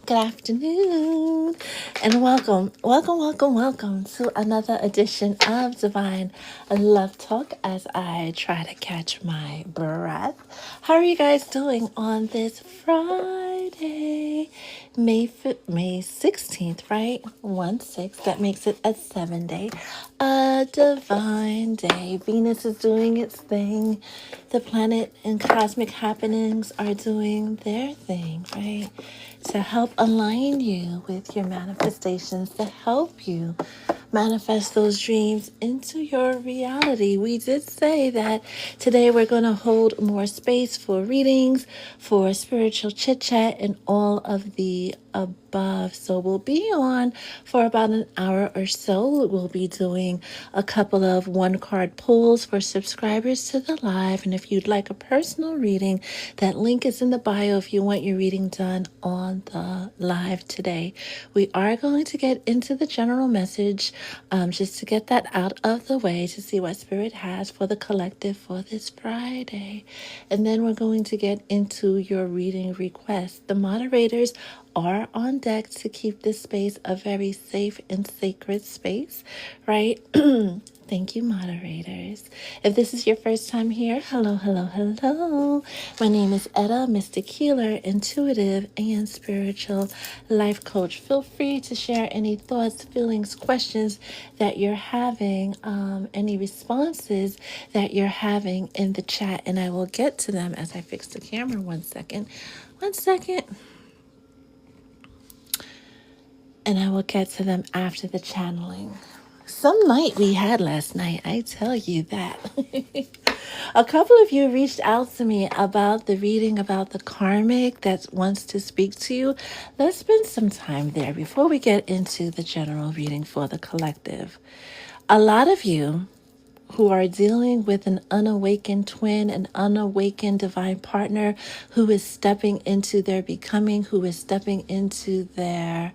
Good afternoon, and welcome to another edition of Divine Love Talk as I try to catch my breath. How are you guys doing on this Friday, May 16th, right? 1/6, that makes it a 7-day, a divine day. Venus is doing its thing. The planet and cosmic happenings are doing their thing, right? To help align you with your manifestations, to help you manifest those dreams into your reality. We did say that today we're going to hold more space for readings, for spiritual chit chat, and all of the above. So we'll be on for about an hour or so. We'll be doing a couple of one card pulls for subscribers to the live. And if you'd like a personal reading, that link is in the bio if you want your reading done on the live today. We are going to get into the general message just to get that out of the way to see what Spirit has for the collective for this Friday. And then we're going to get into your reading requests. The moderators are on deck to keep this space a very safe and sacred space, right? Thank you, moderators. If this is your first time here, hello. My name is Etta, Mystic Healer, Intuitive, and Spiritual Life Coach. Feel free to share any thoughts, feelings, questions that you're having, any responses that you're having in the chat, and I will get to them as I fix the camera. One second. And I will get to them after the channeling. Some night we had last night, I tell you that. A couple of you reached out to me about the reading about the karmic that wants to speak to you. Let's spend some time there before we get into the general reading for the collective. A lot of you who are dealing with an unawakened twin, an unawakened divine partner who is stepping into their becoming, who is stepping into their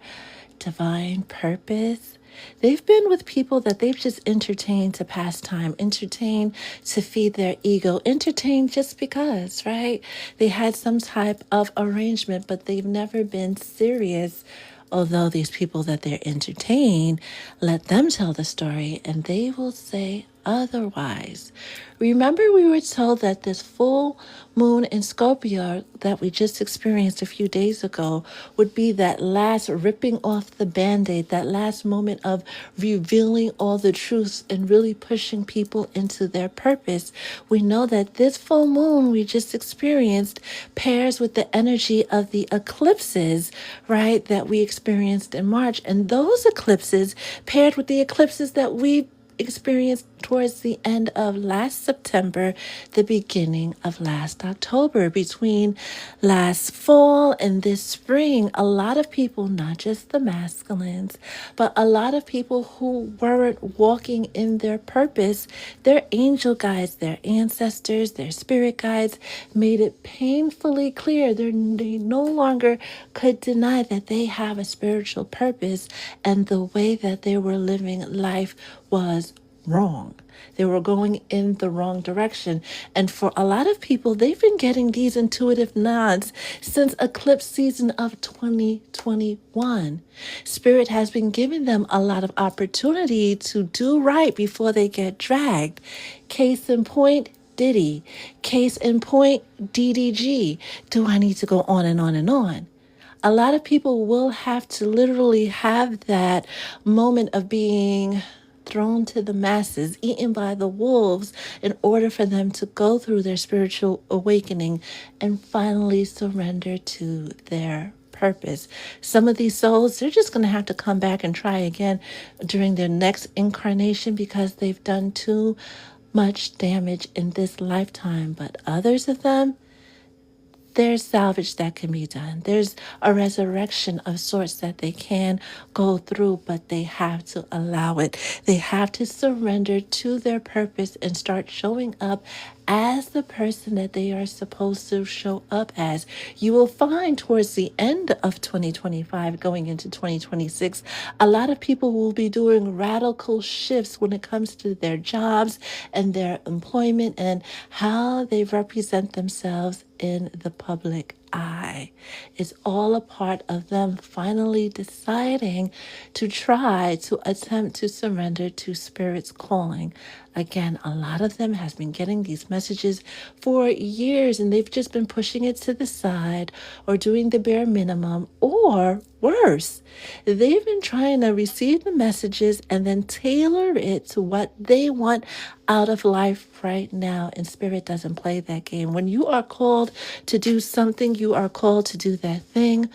divine purpose. They've been with people that they've just entertained to pass time, entertained to feed their ego, entertained just because, right? They had some type of arrangement, but they've never been serious. Although these people that they're entertaining, let them tell the story and they will say otherwise. Remember, we were told that this full moon in Scorpio that we just experienced a few days ago would be that last ripping off the band-aid, that last moment of revealing all the truths and really pushing people into their purpose. We know that this full moon we just experienced pairs with the energy of the eclipses, right, that we experienced in March. And those eclipses paired with the eclipses that we experienced towards the end of last September, the beginning of last October. Between last fall and this spring, a lot of people, not just the masculines, but a lot of people who weren't walking in their purpose, their angel guides, their ancestors, their spirit guides made it painfully clear they no longer could deny that they have a spiritual purpose, and the way that they were living life was wrong. They were going in the wrong direction. And for a lot of people, they've been getting these intuitive nods since eclipse season of 2021. Spirit has been giving them a lot of opportunity to do right before they get dragged. Case in point, Diddy. Case in point, DDG. Do I need to go on and on and on? A lot of people will have to literally have that moment of being thrown to the masses, eaten by the wolves, in order for them to go through their spiritual awakening and finally surrender to their purpose. Some of these souls, they're just going to have to come back and try again during their next incarnation because they've done too much damage in this lifetime. But others of them, there's salvage that can be done. There's a resurrection of sorts that they can go through, but they have to allow it. They have to surrender to their purpose and start showing up as the person that they are supposed to show up as. You will find towards the end of 2025, going into 2026, a lot of people will be doing radical shifts when it comes to their jobs and their employment and how they represent themselves in the public I. It's all a part of them finally deciding to try to attempt to surrender to Spirit's calling. Again, a lot of them has been getting these messages for years and they've just been pushing it to the side or doing the bare minimum, or worse, they've been trying to receive the messages and then tailor it to what they want out of life right now. And Spirit doesn't play that game. When you are called to do something, you are called to do that thing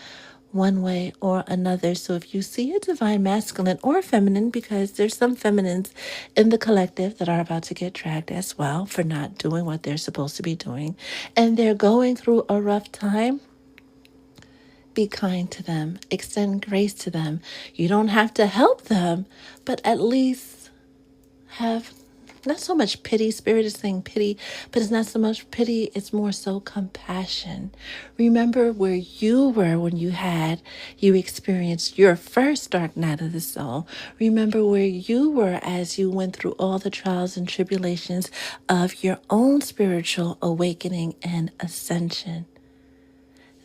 one way or another. So if you see a divine masculine or feminine, because there's some feminines in the collective that are about to get dragged as well for not doing what they're supposed to be doing, and they're going through a rough time, be kind to them, extend grace to them. You don't have to help them, but at least have not so much pity. Spirit is saying pity, but it's not so much pity. It's more so compassion. Remember where you were when you experienced your first dark night of the soul. Remember where you were as you went through all the trials and tribulations of your own spiritual awakening and ascension.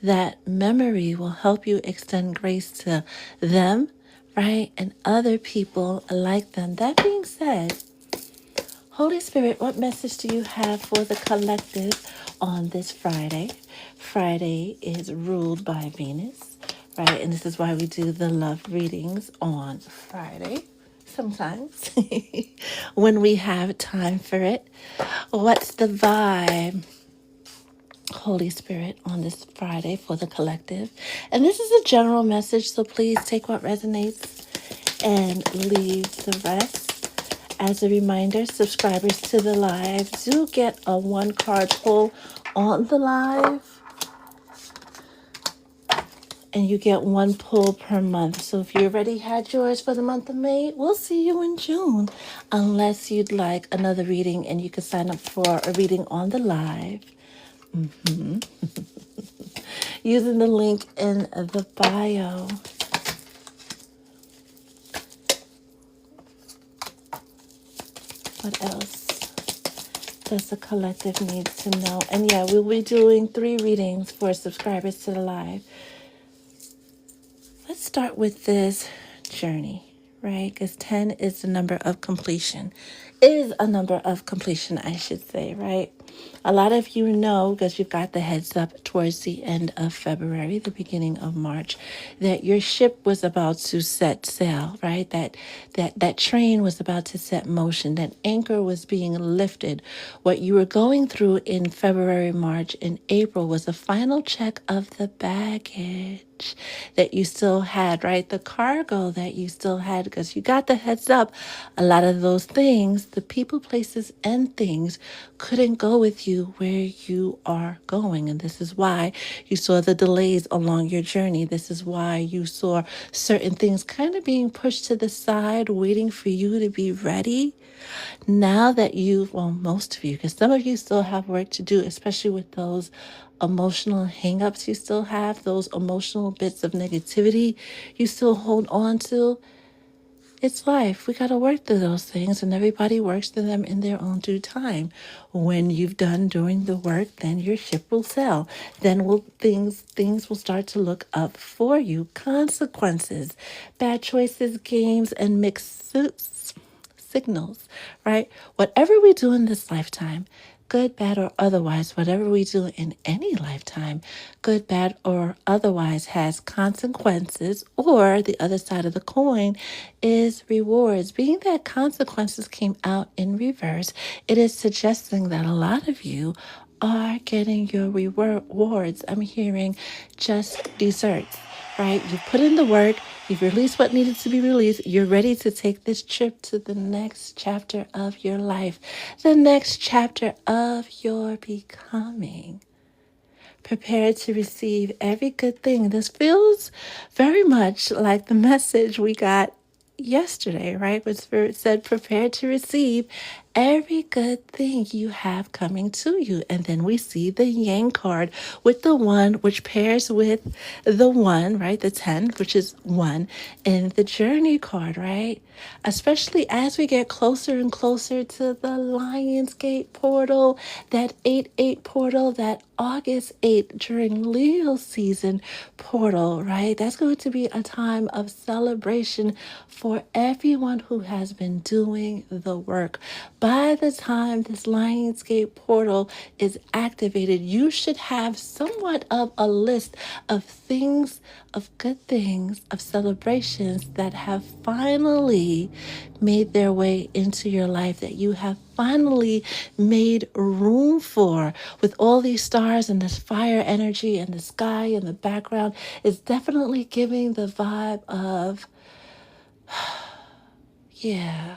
That memory will help you extend grace to them, right? And other people like them. That being said, Holy Spirit, what message do you have for the collective on this Friday? Friday is ruled by Venus, right? And this is why we do the love readings on Friday. Sometimes when we have time for it. What's the vibe, Holy Spirit, on this Friday for the collective? And this is a general message, so please take what resonates and leave the rest. As a reminder, subscribers to the live do get a 1-card pull on the live, and you get 1 pull per month. So if you already had yours for the month of May, we'll see you in June, unless you'd like another reading, and you can sign up for a reading on the live. Using the link in the bio. What else does the collective need to know? And yeah, we'll be doing 3 readings for subscribers to the live. Let's start with this journey, right? Because 10 is the number of completion. Is a number of completion, I should say, right? A lot of you know, because you've got the heads up towards the end of February, the beginning of March, that your ship was about to set sail, right? That train was about to set motion, that anchor was being lifted. What you were going through in February, March, and April was a final check of the baggage that you still had, right? The cargo that you still had, because you got the heads up. A lot of those things, the people, places, and things couldn't go with you where you are going. And this is why you saw the delays along your journey. This is why you saw certain things kind of being pushed to the side, waiting for you to be ready. Now that most of you, because some of you still have work to do, especially with those emotional hangups you still have, those emotional bits of negativity you still hold on to. It's life. We got to work through those things, and everybody works through them in their own due time. When you've done doing the work, then your ship will sail. Then things will start to look up for you. Consequences, bad choices, games, and mixed signals, right? Whatever we do in this lifetime, good, bad, or otherwise, whatever we do in any lifetime, good, bad, or otherwise, has consequences, or the other side of the coin is rewards. Being that consequences came out in reverse, it is suggesting that a lot of you are getting your rewards. I'm hearing just desserts, right? You put in the work, you've released what needed to be released, you're ready to take this trip to the next chapter of your life, the next chapter of your becoming. Prepared to receive every good thing. This feels very much like the message we got yesterday, right? When Spirit said, prepared to receive every good thing you have coming to you. And then we see the Yang card with the 1, which pairs with the 1, right? The 10, which is 1, and the Journey card, right? Especially as we get closer and closer to the Lionsgate portal, that 8-8 portal, that August 8th during Leo season portal, right? That's going to be a time of celebration for everyone who has been doing the work. By the time this Lionsgate portal is activated, you should have somewhat of a list of things, of good things, of celebrations that have finally made their way into your life, that you have finally made room for. With all these stars and this fire energy and the sky in the background, is definitely giving the vibe of, yeah,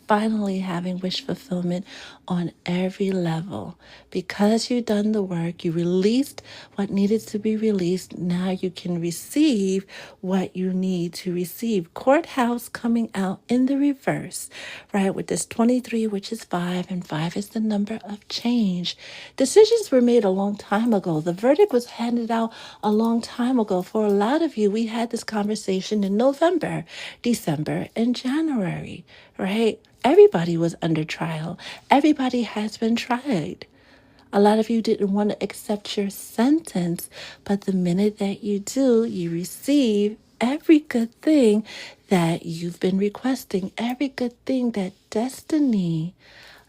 finally having wish fulfillment on every level. Because you've done the work, you released what needed to be released. Now you can receive what you need to receive. Courthouse coming out in the reverse, right? With this 23, which is 5, and 5 is the number of change. Decisions were made a long time ago. The verdict was handed out a long time ago. For a lot of you, we had this conversation in November, December, and January, right? Everybody was under trial. Everybody has been tried. A lot of you didn't want to accept your sentence, but the minute that you do, you receive every good thing that you've been requesting, every good thing that destiny,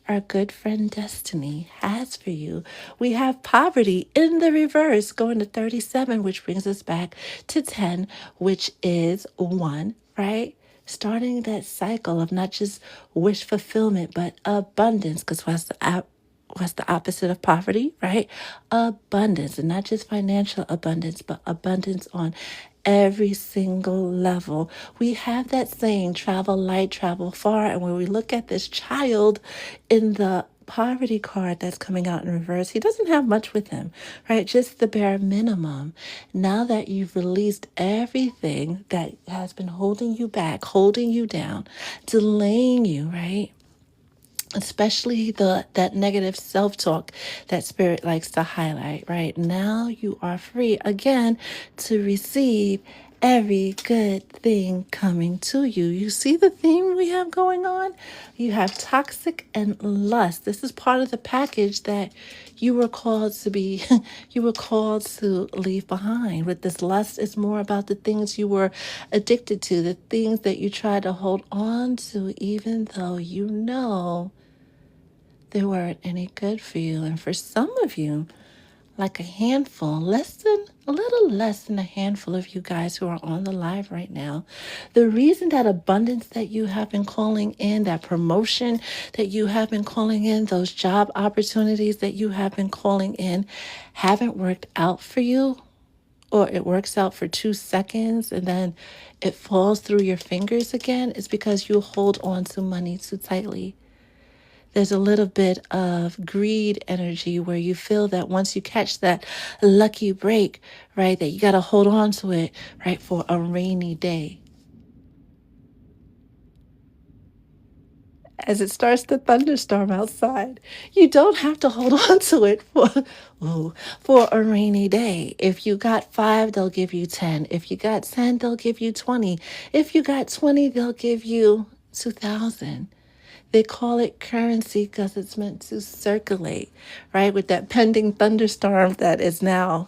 our good friend Destiny, has for you. We have poverty in the reverse going to 37, which brings us back to 10, which is 1, right? Starting that cycle of not just wish fulfillment, but abundance. Because what's the opposite of poverty, right? Abundance, and not just financial abundance, but abundance on every single level. We have that saying, travel light, travel far. And when we look at this child in the poverty card that's coming out in reverse, he doesn't have much with him, right? Just the bare minimum. Now that you've released everything that has been holding you back, holding you down, delaying you, right? Especially that negative self-talk that spirit likes to highlight, right? Now you are free again to receive every good thing coming to you. You see the theme we have going on? You have toxic and lust. This is part of the package that you were called to be, you were called to leave behind. With this lust, it's more about the things you were addicted to, the things that you try to hold on to, even though you know they weren't any good for you. And for some of you, like a little less than a handful of you guys who are on the live right now, the reason that abundance that you have been calling in, that promotion that you have been calling in, those job opportunities that you have been calling in, haven't worked out for you, or it works out for 2 seconds and then it falls through your fingers again, is because you hold on to money too tightly. There's a little bit of greed energy where you feel that once you catch that lucky break, right, that you got to hold on to it, right, for a rainy day. As it starts to thunderstorm outside, you don't have to hold on to it for a rainy day. If you got 5, they'll give you 10. If you got 10, they'll give you 20. If you got 20, they'll give you 2,000. They call it currency because it's meant to circulate, right? With that pending thunderstorm that is now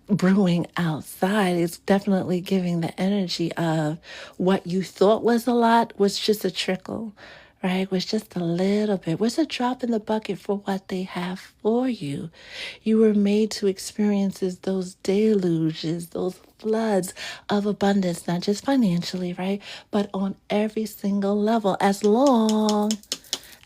brewing outside, it's definitely giving the energy of what you thought was a lot was just a trickle, right? Was just a little bit, was a drop in the bucket for what they have for you. You were made to experience those deluges, those floods of abundance, not just financially, right? But on every single level, as long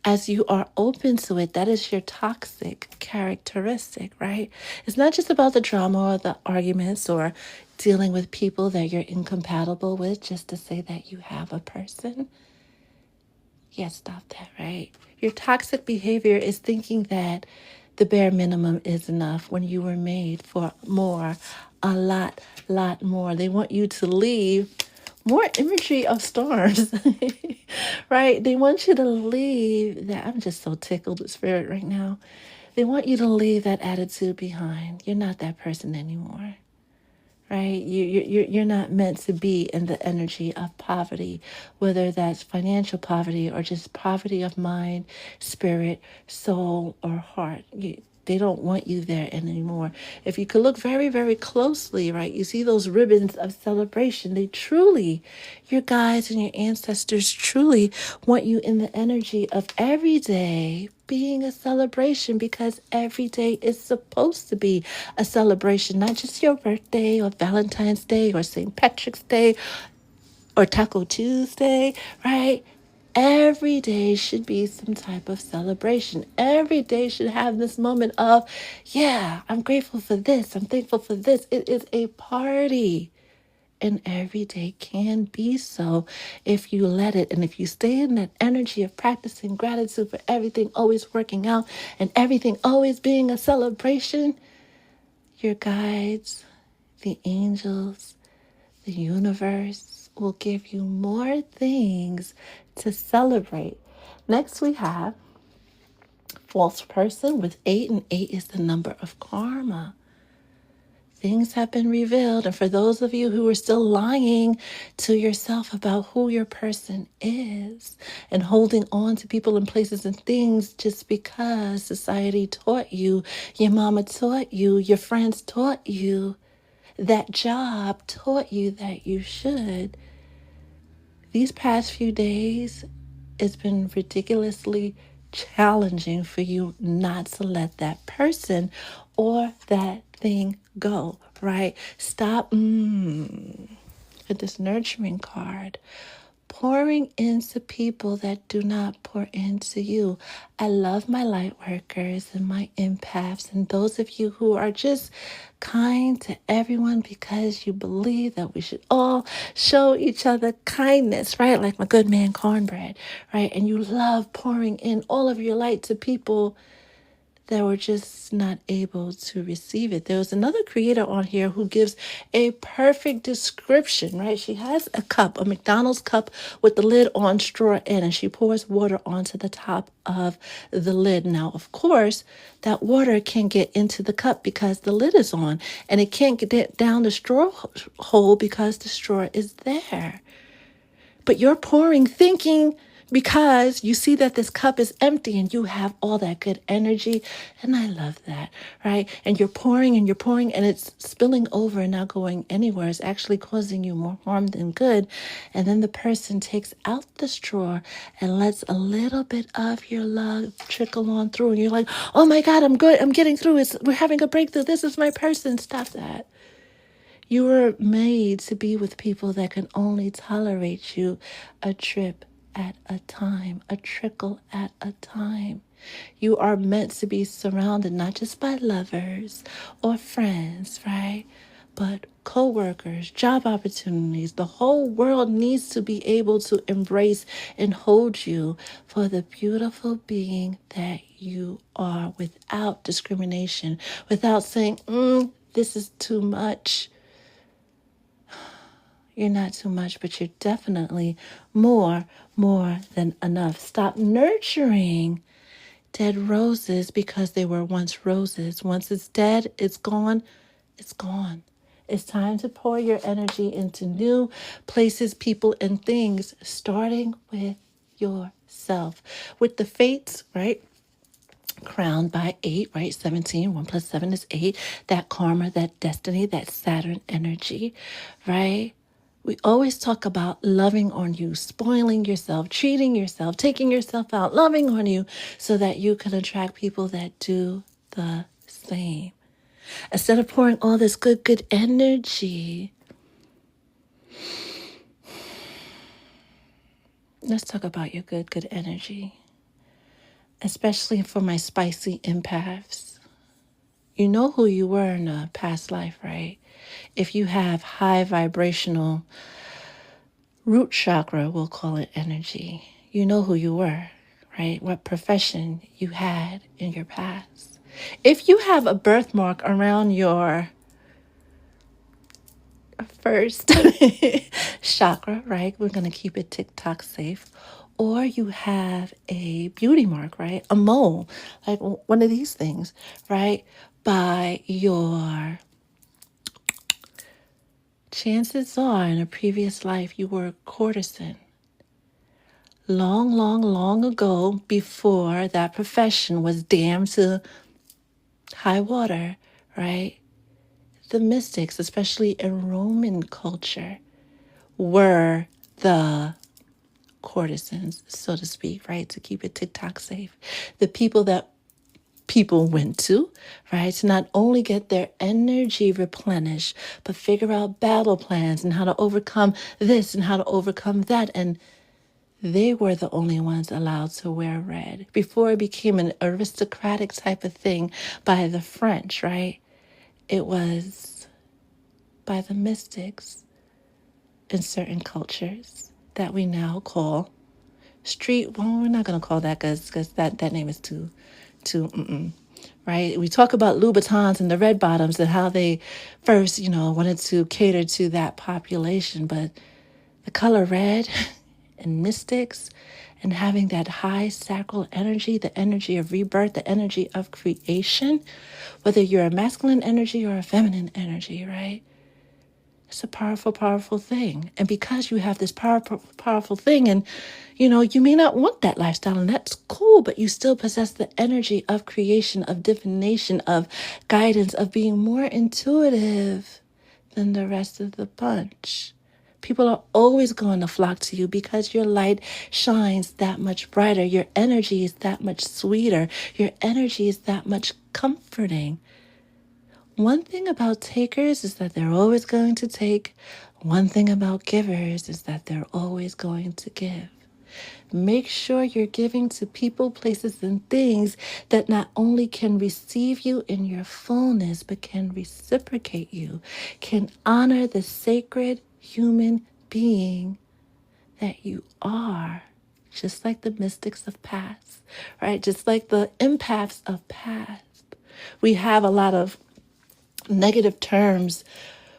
as you are open to it. That is your toxic characteristic, right? It's not just about the drama or the arguments or dealing with people that you're incompatible with just to say that you have a person. Yeah, stop that, right? Your toxic behavior is thinking that the bare minimum is enough when you were made for more, a lot more. They want you to leave more imagery of stars, right? They want you to leave that. I'm just so tickled with spirit right now. They want you to leave that attitude behind. You're not that person anymore, right? You're not meant to be in the energy of poverty, whether that's financial poverty or just poverty of mind, spirit, soul, or heart. They don't want you there anymore. If you could look very, very closely, right, you see those ribbons of celebration. They truly, your guides and your ancestors truly want you in the energy of every day being a celebration, because every day is supposed to be a celebration, not just your birthday or Valentine's Day or St. Patrick's Day or Taco Tuesday, right? Every day should be some type of celebration. Every day should have this moment of, yeah, I'm grateful for this. I'm thankful for this. It is a party. And every day can be so if you let it. And if you stay in that energy of practicing gratitude for everything always working out and everything always being a celebration, your guides, the angels, the universe will give you more things to celebrate. Next, we have false person with 8, and 8 is the number of karma. Things have been revealed. And for those of you who are still lying to yourself about who your person is and holding on to people and places and things just because society taught you, your mama taught you, your friends taught you, that job taught you that you should. These past few days, it's been ridiculously challenging for you not to let that person or that thing go, right? Stop with this nurturing card. Pouring into people that do not pour into you. I love my light workers and my empaths and those of you who are just kind to everyone because you believe that we should all show each other kindness, right? Like my good man Cornbread, right? And you love pouring in all of your light to people that were just not able to receive it. There was another creator on here who gives a perfect description, right? She has a cup, a McDonald's cup with the lid on, straw in, and she pours water onto the top of the lid. Now, of course, that water can get into the cup because the lid is on, and it can't get down the straw hole because the straw is there. But you're pouring thinking because you see that this cup is empty and you have all that good energy. And I love that, right? And you're pouring and it's spilling over and not going anywhere. It's actually causing you more harm than good. And then the person takes out the straw and lets a little bit of your love trickle on through. And you're like, oh my God, I'm good. I'm getting through. We're having a breakthrough. This is my person. Stop that. You were made to be with people that can only tolerate you a drip at a time, a trickle at a time. You are meant to be surrounded not just by lovers or friends, right? But co-workers, job opportunities. The whole world needs to be able to embrace and hold you for the beautiful being that you are without discrimination, without saying, this is too much. You're not too much, but you're definitely more than enough. Stop nurturing dead roses because they were once roses. Once it's dead, it's gone, it's gone. It's time to pour your energy into new places, people, and things, starting with yourself. With the fates, right? Crowned by 8, right? 17, 1 plus 7 is 8. That karma, that destiny, that Saturn energy, right? We always talk about loving on you, spoiling yourself, treating yourself, taking yourself out, loving on you so that you can attract people that do the same. Instead of pouring all this good energy, let's talk about your good energy, especially for my spicy empaths. You know who you were in a past life, right? If you have high vibrational root chakra, we'll call it energy, you know who you were, right? What profession you had in your past. If you have a birthmark around your first chakra, right? We're going to keep it TikTok safe. Or you have a beauty mark, right? A mole, like one of these things, right? By your chances are in a previous life you were a courtesan. Long, long, long ago, before that profession was damned to high water, right? The mystics, especially in Roman culture, were the courtesans, so to speak, right? To keep it TikTok safe. The people that people went to, right? To not only get their energy replenished, but figure out battle plans and how to overcome this and how to overcome that. And they were the only ones allowed to wear red before it became an aristocratic type of thing by the French, right? It was by the mystics in certain cultures that we now call street. Well, we're not going to call that because that name is too right? We talk about Louboutins and the red bottoms and how they first, wanted to cater to that population, but the color red and mystics and having that high sacral energy, the energy of rebirth, the energy of creation, whether you're a masculine energy or a feminine energy, right? It's a powerful, powerful thing. And because you have this powerful, powerful thing, and you may not want that lifestyle, and that's cool, but you still possess the energy of creation, of divination, of guidance, of being more intuitive than the rest of the bunch. People are always going to flock to you because your light shines that much brighter. Your energy is that much sweeter. Your energy is that much comforting. One thing about takers is that they're always going to take. One thing about givers is that they're always going to give. Make sure you're giving to people, places, and things that not only can receive you in your fullness, but can reciprocate you, can honor the sacred human being that you are. Just like the mystics of past, right? Just like the empaths of past. We have a lot of negative terms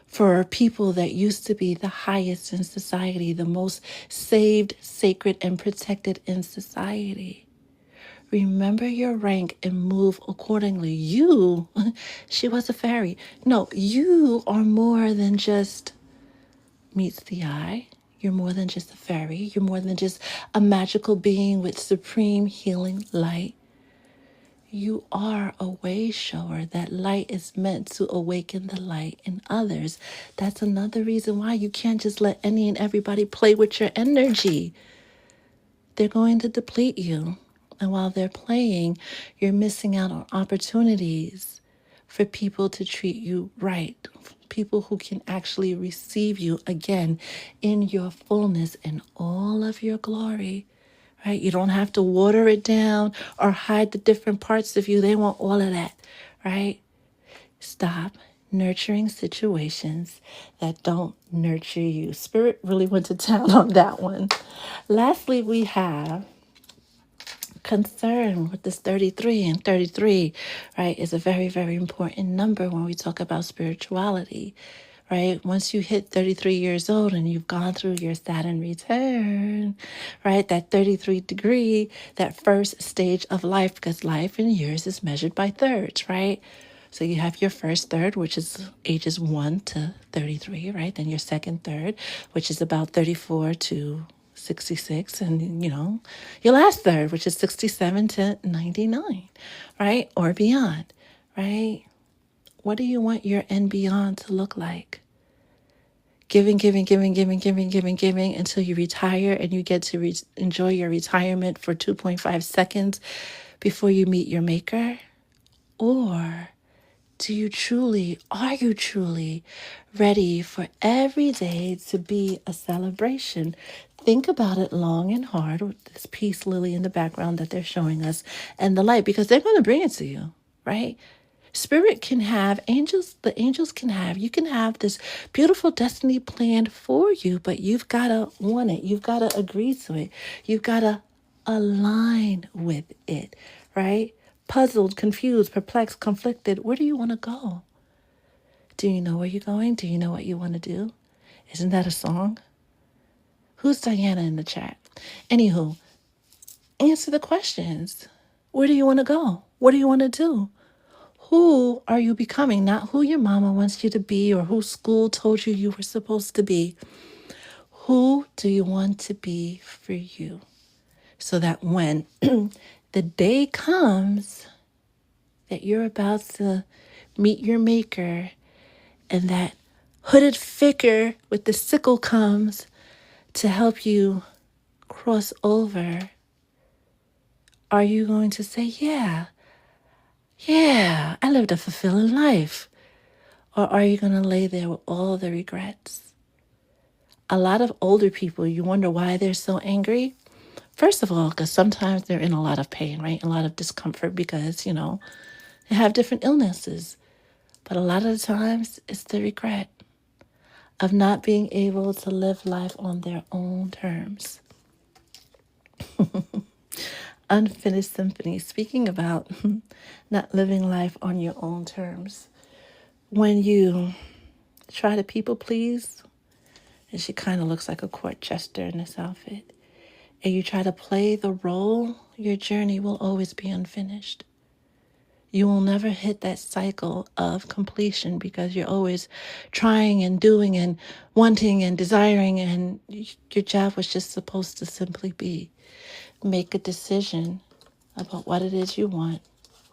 for people that used to be the highest in society, the most saved, sacred, and protected in society. Remember your rank and move accordingly. You, she was a fairy. No, you are more than just meets the eye. You're more than just a fairy. You're more than just a magical being with supreme healing light. You are a way shower. That light is meant to awaken the light in others. That's another reason why you can't just let any and everybody play with your energy. They're going to deplete you. And while they're playing, you're missing out on opportunities for people to treat you right. People who can actually receive you again in your fullness and all of your glory. Right? You don't have to water it down or hide the different parts of you. They want all of that, right? Stop nurturing situations that don't nurture you. Spirit really went to town on that one. Lastly, we have concern with this 33, and 33, right, is a very, very important number when we talk about spirituality. Right? Once you hit 33 years old and you've gone through your Saturn return, right? That 33 degree, that first stage of life, because life in years is measured by thirds, right? So you have your first third, which is ages 1 to 33, right? Then your second third, which is about 34 to 66, and your last third, which is 67 to 99, right? Or beyond, right? What do you want your end beyond to look like? Giving, giving, giving, giving, giving, giving, giving until you retire and you get to enjoy your retirement for 2.5 seconds before you meet your maker? Or are you truly ready for every day to be a celebration? Think about it long and hard with this peace lily in the background that they're showing us and the light, because they're going to bring it to you, right? Spirit can have the angels can have, you can have this beautiful destiny planned for you, but you've got to want it. You've got to agree to it. You've got to align with it, right? Puzzled, confused, perplexed, conflicted. Where do you want to go? Do you know where you're going? Do you know what you want to do? Isn't that a song? Who's Diana in the chat? Anywho, answer the questions. Where do you want to go? What do you want to do? Who are you becoming? Not who your mama wants you to be or who school told you you were supposed to be. Who do you want to be for you? So that when the day comes that you're about to meet your maker and that hooded figure with the sickle comes to help you cross over, are you going to say, yeah, I lived a fulfilling life? Or are you going to lay there with all the regrets? A lot of older people, you wonder why they're so angry. First of all, because sometimes they're in a lot of pain, right? A lot of discomfort because, they have different illnesses. But a lot of the times it's the regret of not being able to live life on their own terms. Unfinished symphony. Speaking about not living life on your own terms. When you try to people please, and she kind of looks like a court jester in this outfit, and you try to play the role, your journey will always be unfinished. You will never hit that cycle of completion because you're always trying and doing and wanting and desiring, and your job was just supposed to simply be make a decision about what it is you want,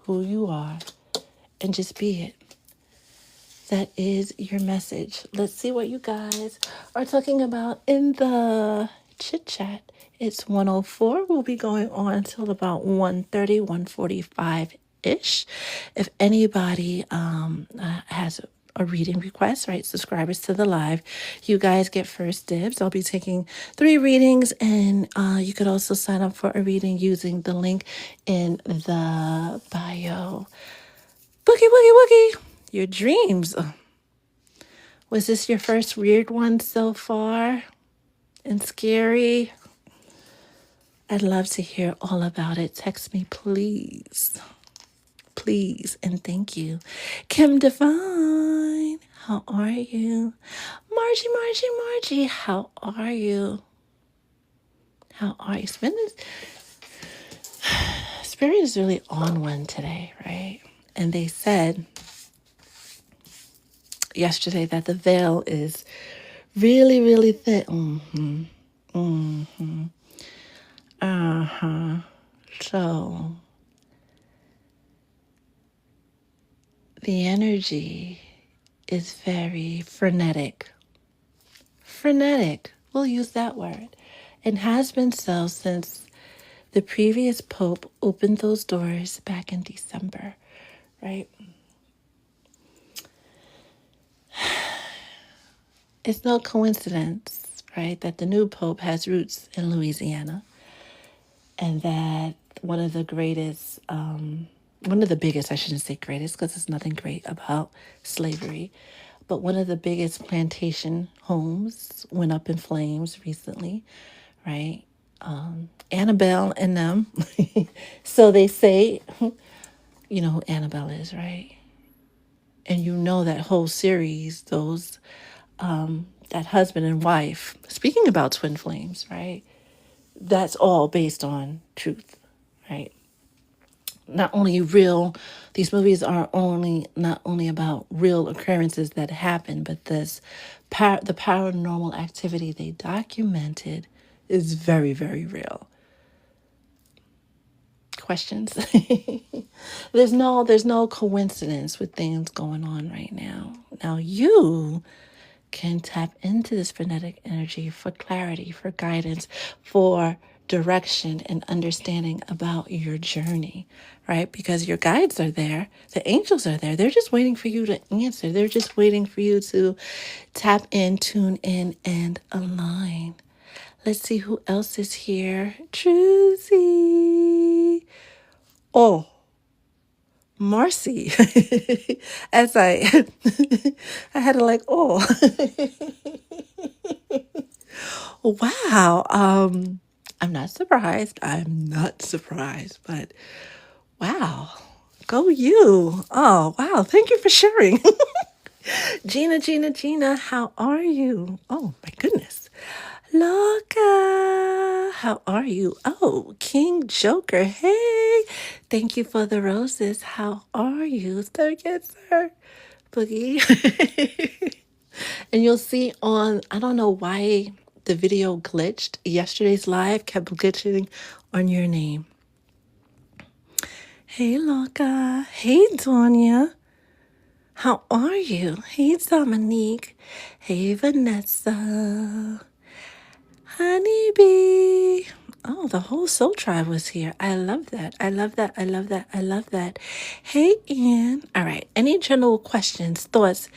who you are, and just be it. That is your message. Let's see what you guys are talking about in the chit chat. It's 1:04. We'll be going on till about 1:30, 1:45-ish. If anybody has a reading request, right, subscribers to the live, you guys get first dibs. I'll be taking 3 readings, and you could also sign up for a reading using the link in the bio. Boogie, woogie, woogie. Your dreams. Was this your first weird one so far? And scary? I'd love to hear all about it. Text me, please. Please, and thank you. Kim Devine, how are you? Margie, how are you? How are you? Spirit is really on one today, right? And they said yesterday that the veil is really, really thin. So the energy is very frenetic. Frenetic, we'll use that word. And has been so since the previous Pope opened those doors back in December, right? It's no coincidence, right, that the new Pope has roots in Louisiana, and that one of the biggest, I shouldn't say greatest because there's nothing great about slavery, but one of the biggest plantation homes went up in flames recently, right? Annabelle and them. So they say, you know who Annabelle is, right? And you know that whole series, those that husband and wife, speaking about twin flames, right? That's all based on truth, right? Not only real, these movies are not only about real occurrences that happen, but the paranormal activity they documented is very, very real. Questions? There's no coincidence with things going on right now. Now you can tap into this frenetic energy for clarity, for guidance, for direction and understanding about your journey, right? Because your guides are there, the angels are there. They're just waiting for you to answer. They're just waiting for you to tap in, tune in, and align. Let's see who else is here. Druzy. Oh, Marcy. As I had to like, oh. Wow. I'm not surprised. But wow. Go you. Oh, wow. Thank you for sharing. Gina, how are you? Oh my goodness. Loca, how are you? Oh, King Joker, hey. Thank you for the roses. How are you? Sir, yes, sir. Boogie. And you'll see on, I don't know why the video glitched. Yesterday's live kept glitching on your name. Hey, Loca. Hey, Donya. How are you? Hey, Dominique. Hey, Vanessa. Honeybee. Oh, the whole soul tribe was here. I love that. I love that. I love that. I love that. Hey, Ian. All right. Any general questions, thoughts,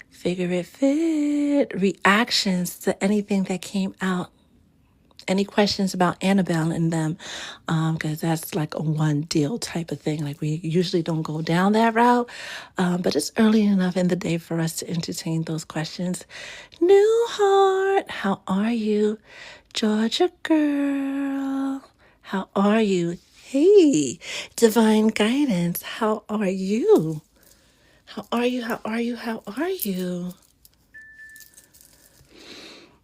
figure it fit, reactions to anything that came out? Any questions about Annabelle and them? Because that's like a one deal type of thing. Like we usually don't go down that route, but it's early enough in the day for us to entertain those questions. New Heart, how are you? Georgia girl, how are you? Hey, Divine Guidance, how are you? How are you? How are you? How are you?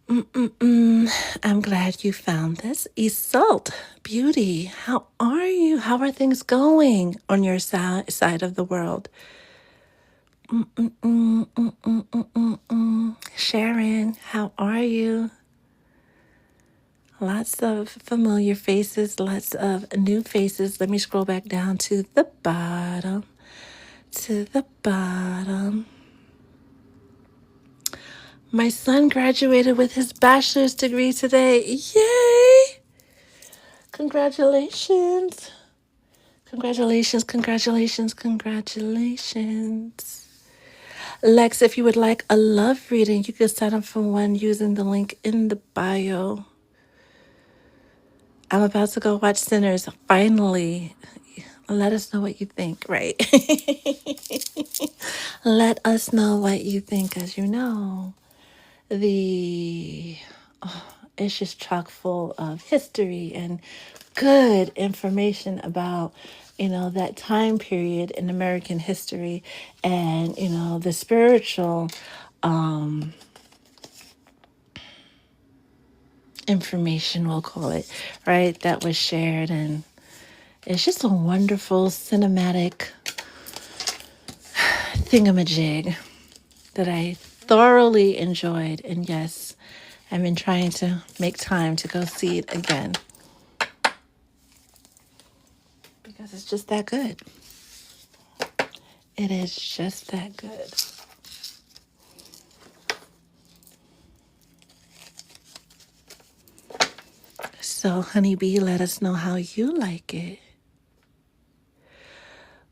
I'm glad you found this. Isolde, beauty, how are you? How are things going on your side of the world? Sharon, how are you? Lots of familiar faces, lots of new faces. Let me scroll back down to the bottom. To the bottom. My son graduated with his bachelor's degree today. Yay! Congratulations. Congratulations. Lex, if you would like a love reading, you can sign up for one using the link in the bio. I'm about to go watch Sinners. Finally. Let us know what you think, right? Let us know what you think, as you know. It's just chock full of history and good information about, that time period in American history and, the spiritual information, we'll call it, right, that was shared. And it's just a wonderful cinematic thingamajig that I thoroughly enjoyed. And yes, I've been trying to make time to go see it again because it's just that good. It is just that good. So, Honeybee, let us know how you like it.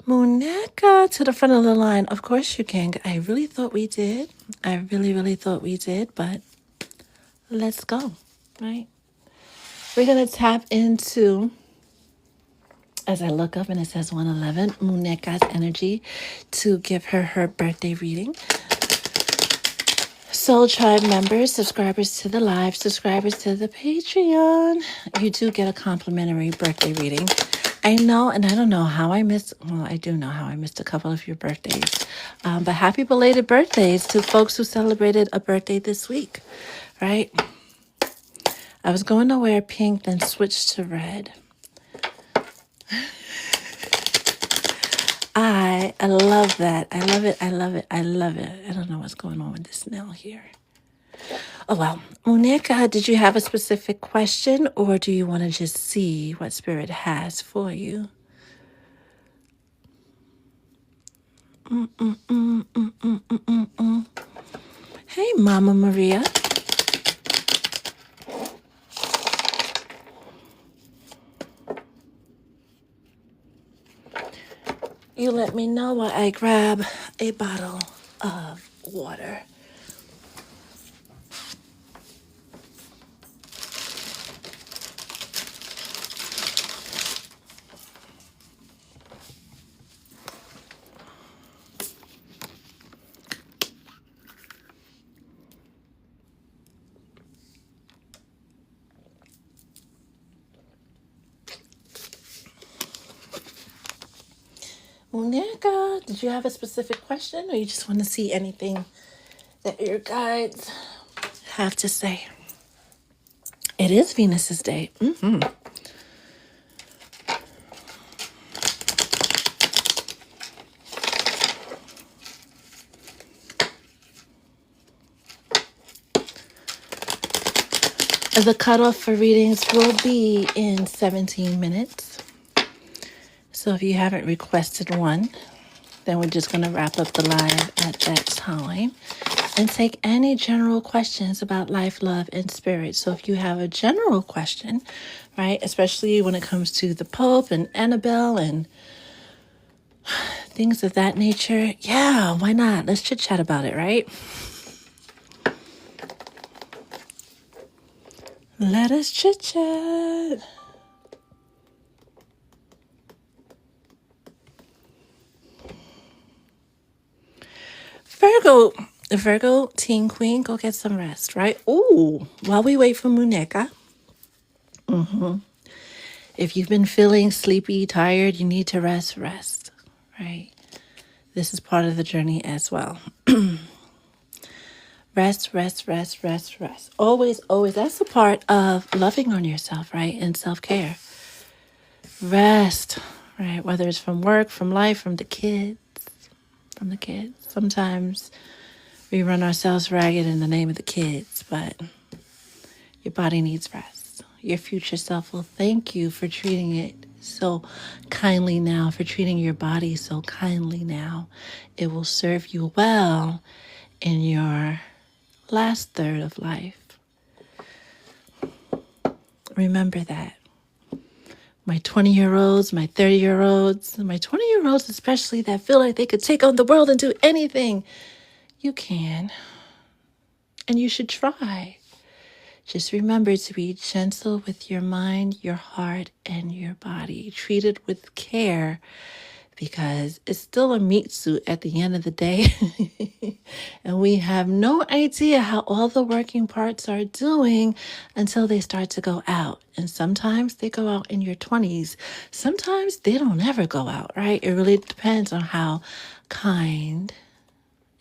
Muñeca to the front of the line. Of course you can. I really thought we did. I really thought we did, but let's go, right? We're going to tap into, as I look up and it says 111, Muñeca's energy to give her birthday reading. Soul Tribe members, subscribers to the live, subscribers to the Patreon, you do get a complimentary birthday reading. I know, and I don't know how I missed, well, I do know how I missed a couple of your birthdays. But happy belated birthdays to folks who celebrated a birthday this week, right? I was going to wear pink, then switched to red. I love that. I love it. I don't know what's going on with this nail here. Oh, well, Muñeca, did you have a specific question or do you want to just see what Spirit has for you? Hey, Mama Maria. You let me know while I grab a bottle of water. Muñeca, did you have a specific question or you just want to see anything that your guides have to say? It is Venus's day. The cutoff for readings will be in 17 minutes. So if you haven't requested one, then we're just going to wrap up the live at that time and take any general questions about life, love, and spirit. So if you have a general question, right, especially when it comes to the Pope and Annabelle and things of that nature, yeah, why not? Let's chit chat about it, right? Let us chit chat. Virgo teen queen, go get some rest, right? Ooh, while we wait for Muñeca, if you've been feeling sleepy, tired, you need to rest, right? This is part of the journey as well. Rest. Always, always. That's a part of loving on yourself, right? And self-care. Rest, right? Whether it's from work, from life, from the kids. Sometimes we run ourselves ragged in the name of the kids, but your body needs rest. Your future self will thank you for treating it so kindly now, for treating your body so kindly now. It will serve you well in your last third of life. Remember that. My 20-year-olds, my 30-year-olds, my 20-year-olds especially that feel like they could take on the world and do anything. You can. And you should try. Just remember to be gentle with your mind, your heart, and your body. Treat it with care because it's still a meat suit at the end of the day. And we have no idea how all the working parts are doing until they start to go out. And sometimes they go out in your 20s. Sometimes they don't ever go out, right? It really depends on how kind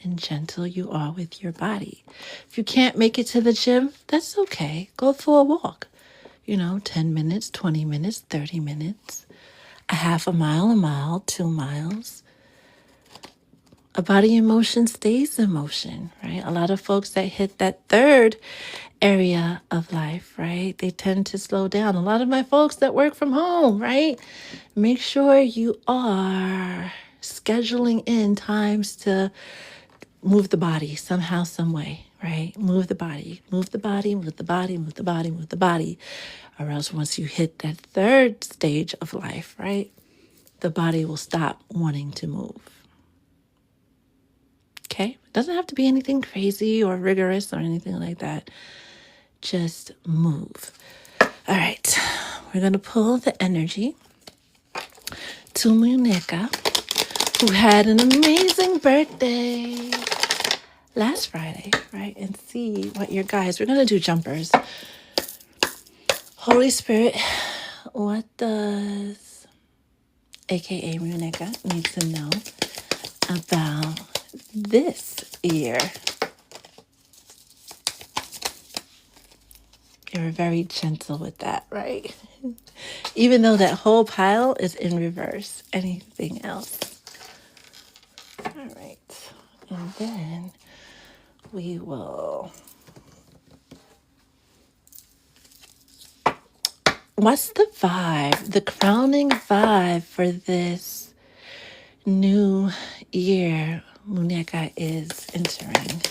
and gentle you are with your body. If you can't make it to the gym, that's okay. Go for a walk. 10 minutes, 20 minutes, 30 minutes, a half a mile, 2 miles. A body in motion stays in motion, right? A lot of folks that hit that third area of life, right? They tend to slow down. A lot of my folks that work from home, right? Make sure you are scheduling in times to move the body somehow, some way, right? Move the body. Or else once you hit that third stage of life, right? The body will stop wanting to move. Okay? It doesn't have to be anything crazy or rigorous or anything like that. Just move. All right. We're going to pull the energy to Muñeca, who had an amazing birthday last Friday, right? And see what your guys, we're going to do jumpers. Holy Spirit, what does AKA Muñeca need to know about this year? You're very gentle with that, right? Even though that whole pile is in reverse. Anything else? All right. And then we will... What's the vibe, the crowning vibe for this new year Muñeca is entering?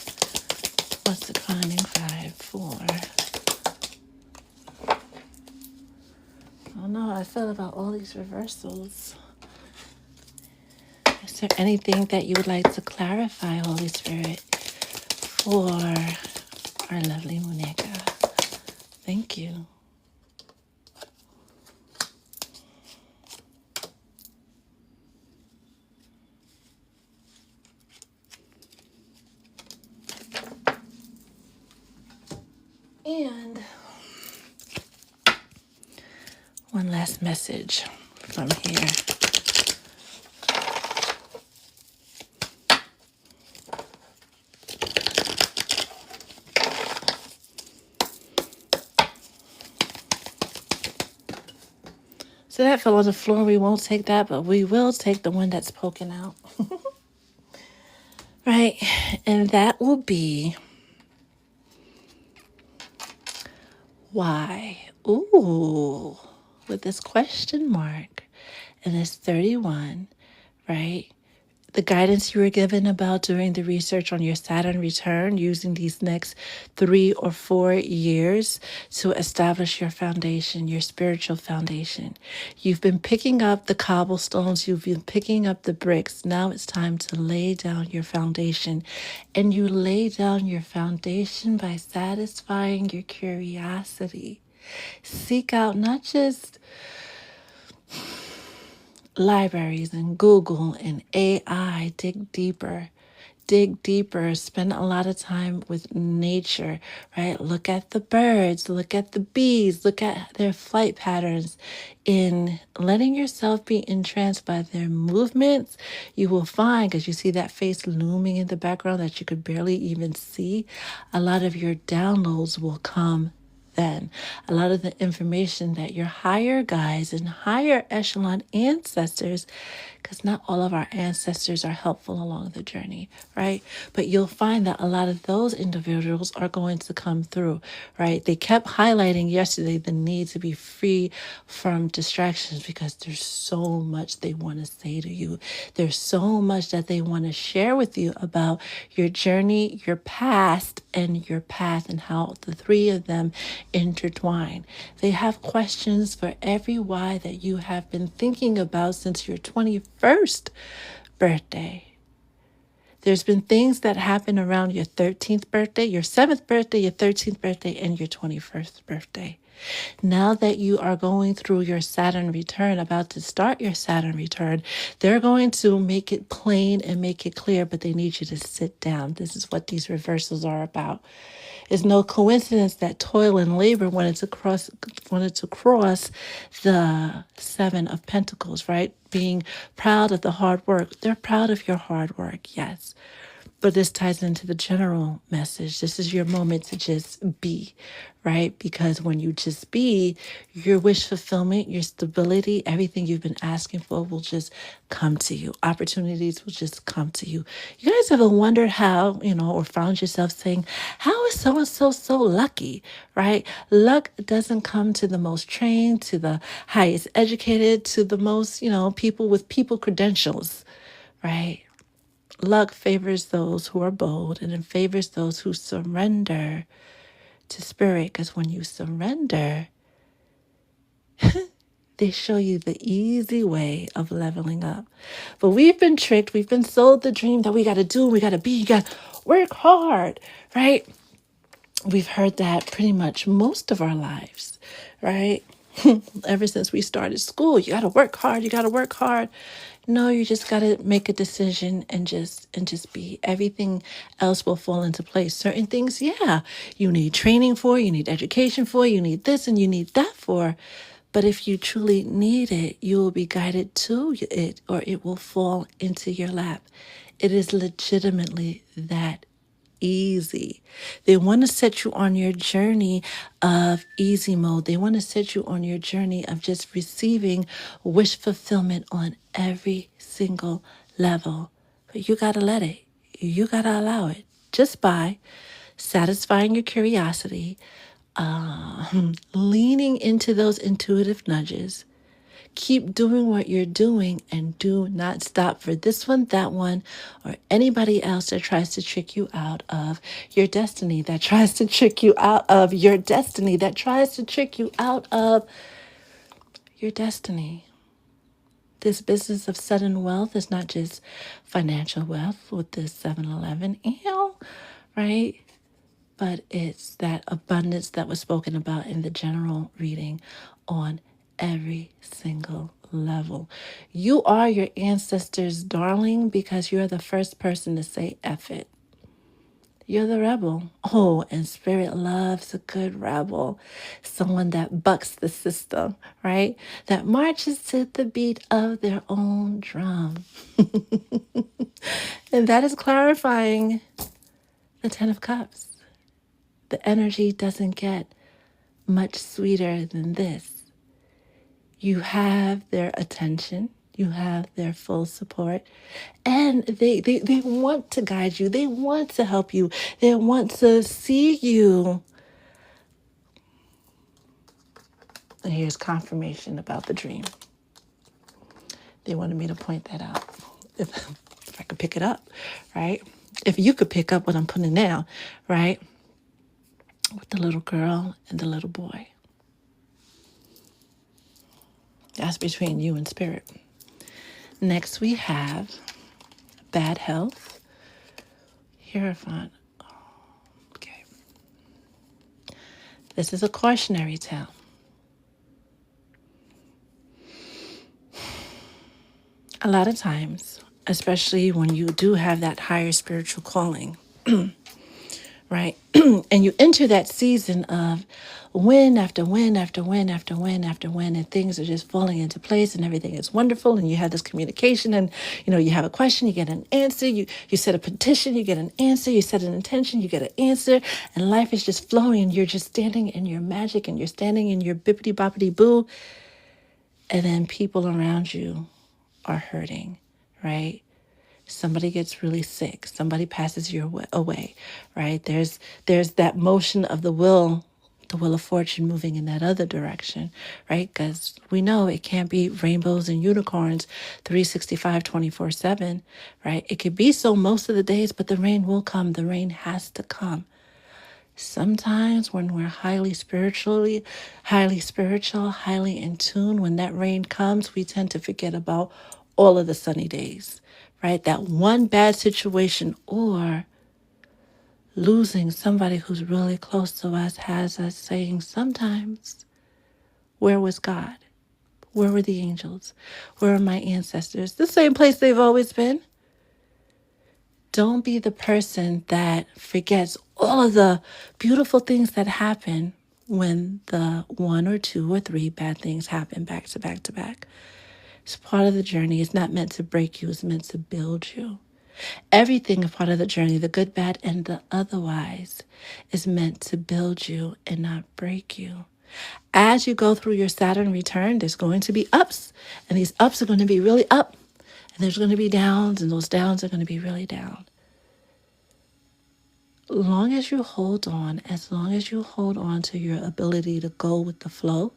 What's the crowning vibe for? I don't know how I feel about all these reversals. Is there anything that you would like to clarify, Holy Spirit, for our lovely Muñeca? Thank you. And one last message from here. So that fell on the floor. We won't take that, but we will take the one that's poking out. Right? And that will be why. Ooh, with this question mark and this 31, right? The guidance you were given about doing the research on your Saturn return using these next 3 or 4 years to establish your foundation, your spiritual foundation. You've been picking up the cobblestones, you've been picking up the bricks. Now it's time to lay down your foundation. And you lay down your foundation by satisfying your curiosity. Seek out not just libraries and Google and AI, dig deeper, spend a lot of time with nature, right? Look at the birds, look at the bees, look at their flight patterns. In letting yourself be entranced by their movements, you will find, because you see that face looming in the background that you could barely even see, a lot of your downloads will come then. A lot of the information that your higher guides and higher echelon ancestors, because not all of our ancestors are helpful along the journey, right? But you'll find that a lot of those individuals are going to come through, right? They kept highlighting yesterday the need to be free from distractions because there's so much they want to say to you. There's so much that they want to share with you about your journey, your past, and your path, and how the three of them intertwine. They have questions for every why that you have been thinking about since your 21st birthday. There's been things that happen around your 13th birthday, your 7th birthday, your 13th birthday, and your 21st birthday. Now that you are going through your Saturn return, about to start your Saturn return, they're going to make it plain and make it clear, but they need you to sit down. This is what these reversals are about. It's no coincidence that toil and labor wanted to cross the Seven of Pentacles, right? Being proud of the hard work. They're proud of your hard work, yes. But this ties into the general message. This is your moment to just be, right? Because when you just be, your wish fulfillment, your stability, everything you've been asking for will just come to you. Opportunities will just come to you. You guys ever wondered how, or found yourself saying, how is so-and-so so lucky, right? Luck doesn't come to the most trained, to the highest educated, to the most, people with people credentials, right? Luck favors those who are bold, and it favors those who surrender to spirit. Because when you surrender, they show you the easy way of leveling up. But we've been tricked. We've been sold the dream that we got to do, we got to be, you got to work hard, right? We've heard that pretty much most of our lives, right? Ever since we started school, you got to work hard. You got to work hard. No, you just got to make a decision and just be. Everything else will fall into place. Certain things, yeah, you need training for, you need education for, you need this and you need that for. But if you truly need it, you will be guided to it, or it will fall into your lap. It is legitimately that easy. They want to set you on your journey of easy mode. They want to set you on your journey of just receiving wish fulfillment on every single level. But you got to let it. You got to allow it just by satisfying your curiosity, leaning into those intuitive nudges. Keep doing what you're doing and do not stop for this one, that one, or anybody else that tries to trick you out of your destiny, that tries to trick you out of your destiny, that tries to trick you out of your destiny. This business of sudden wealth is not just financial wealth with this 7-Eleven, right? But it's that abundance that was spoken about in the general reading on every single level. You are your ancestors' darling because you're the first person to say F it. You're the rebel. Oh, and spirit loves a good rebel. Someone that bucks the system, right? That marches to the beat of their own drum. And that is clarifying the Ten of Cups. The energy doesn't get much sweeter than this. You have their attention. You have their full support. And they want to guide you. They want to help you. They want to see you. And here's confirmation about the dream. They wanted me to point that out. If I could pick it up, right? If you could pick up what I'm putting down, right? With the little girl and the little boy. That's between you and spirit. Next, we have bad health. Hierophant. Okay. This is a cautionary tale. A lot of times, especially when you do have that higher spiritual calling, right? And you enter that season of win after win after win after win after win, and things are just falling into place and everything is wonderful. And you have this communication, and you have a question, you get an answer. You set a petition, you get an answer. You set an intention, you get an answer. And life is just flowing, and you're just standing in your magic, and you're standing in your bippity boppity boo. And then people around you are hurting, right? Somebody gets really sick. Somebody passes you away, right? There's that motion of the will of fortune moving in that other direction, right? Because we know it can't be rainbows and unicorns 365, 24/7, right? It could be so most of the days, but the rain will come. The rain has to come. Sometimes when we're highly spiritual, highly in tune, when that rain comes, we tend to forget about all of the sunny days, right? That one bad situation or losing somebody who's really close to us has us saying sometimes, where was God? Where were the angels? Where are my ancestors? The same place they've always been. Don't be the person that forgets all of the beautiful things that happen when the one or two or three bad things happen back to back to back. It's part of the journey. It's not meant to break you. It's meant to build you. Everything is part of the journey, the good, bad, and the otherwise, is meant to build you and not break you. As you go through your Saturn return, there's going to be ups, and these ups are going to be really up, and there's going to be downs, and those downs are going to be really down. As long as you hold on to your ability to go with the flow,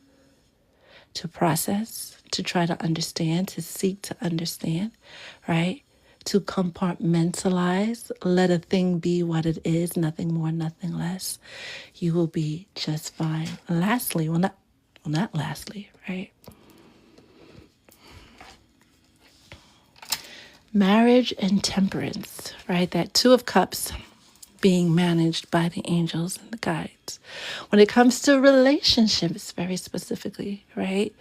to process, to try to understand, to seek to understand, right? To compartmentalize, let a thing be what it is, nothing more, nothing less. You will be just fine. Lastly, not lastly, right? Marriage and temperance, right? That Two of Cups being managed by the angels and the guides. When it comes to relationships, very specifically, right?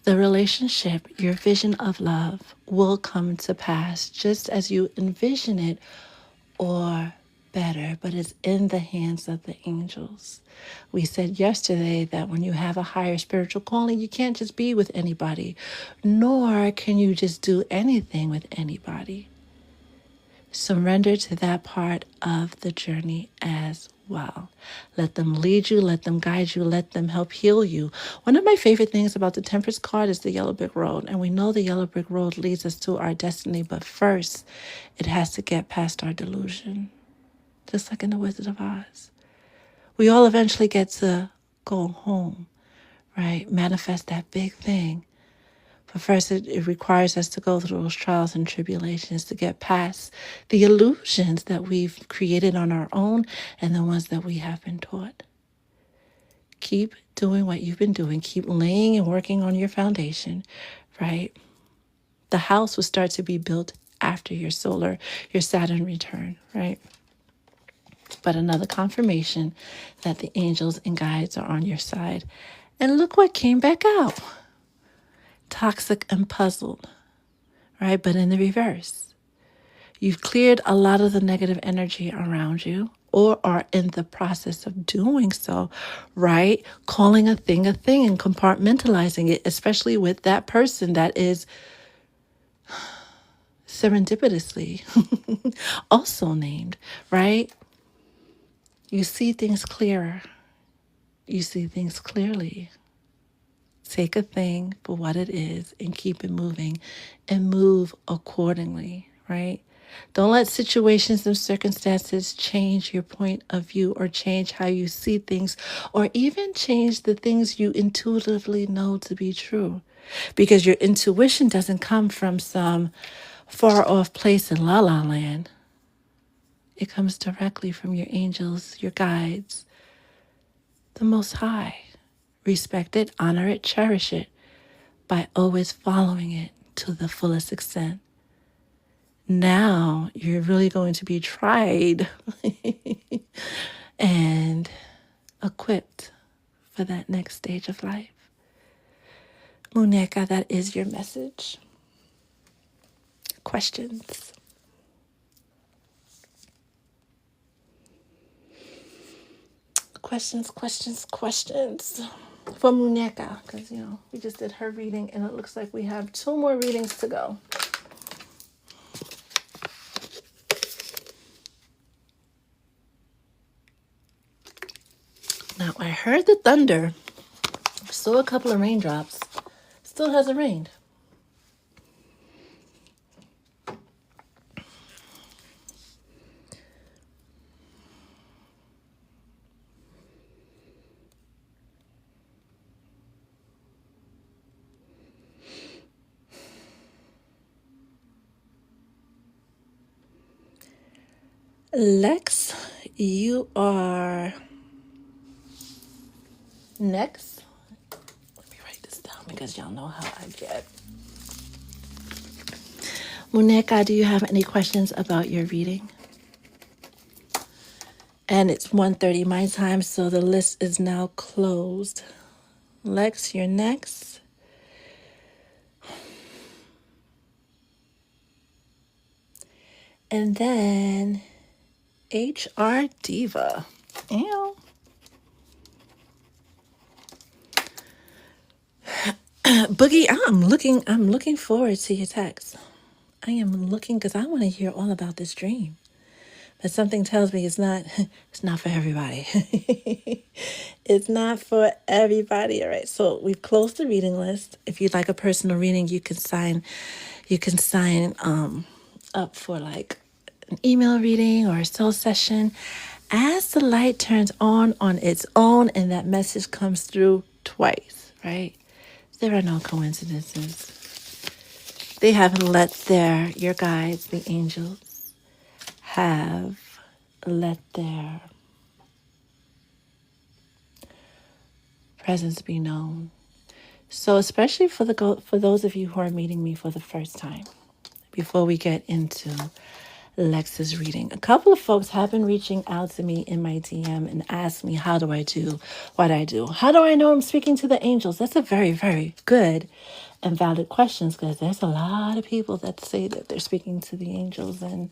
The relationship, your vision of love will come to pass just as you envision it or better, but it's in the hands of the angels. We said yesterday that when you have a higher spiritual calling, you can't just be with anybody, nor can you just do anything with anybody. Surrender to that part of the journey as well. Let them lead you, let them guide you, let them help heal you. One of my favorite things about the Temperance card is the yellow brick road. And we know the yellow brick road leads us to our destiny, but first it has to get past our delusion. Just like in the Wizard of Oz. We all eventually get to go home, right? Manifest that big thing. But first, it requires us to go through those trials and tribulations to get past the illusions that we've created on our own and the ones that we have been taught. Keep doing what you've been doing. Keep laying and working on your foundation, right? The house will start to be built after your Saturn return, right? But another confirmation that the angels and guides are on your side. And look what came back out. Toxic and puzzled, right? But in the reverse. You've cleared a lot of the negative energy around you or are in the process of doing so, right? Calling a thing and compartmentalizing it, especially with that person that is serendipitously also named, right? You see things clearer. You see things clearly. Take a thing for what it is and keep it moving and move accordingly, right? Don't let situations and circumstances change your point of view or change how you see things or even change the things you intuitively know to be true. Because your intuition doesn't come from some far off place in La La Land. It comes directly from your angels, your guides, the Most High. Respect it, honor it, cherish it by always following it to the fullest extent. Now you're really going to be tried and equipped for that next stage of life. Muñeca, that is your message. Questions? Questions for Muñeca, because we just did her reading and it looks like we have 2 more readings to go. Now I heard the thunder, saw a couple of raindrops, still hasn't rained. Lex, you are next. Let me write this down because y'all know how I get. Muñeca, do you have any questions about your reading? And it's 1:30 my time, so the list is now closed. Lex, you're next. And then HR Diva. Ew. Boogie, I'm looking forward to your text. I am looking because I want to hear all about this dream. But something tells me it's not for everybody. It's not for everybody. All right. So we've closed the reading list. If you'd like a personal reading, you can sign up for like an email reading or a soul session. As the light turns on its own and that message comes through twice, right? There are no coincidences. They haven't let your guides, the angels, have let their presence be known. So especially for those of you who are meeting me for the first time, before we get into Lex's reading, a couple of folks have been reaching out to me in my DM and asked me, how do I do what I do? How do I know I'm speaking to the angels? That's a very, very good and valid question, because there's a lot of people that say that they're speaking to the angels, and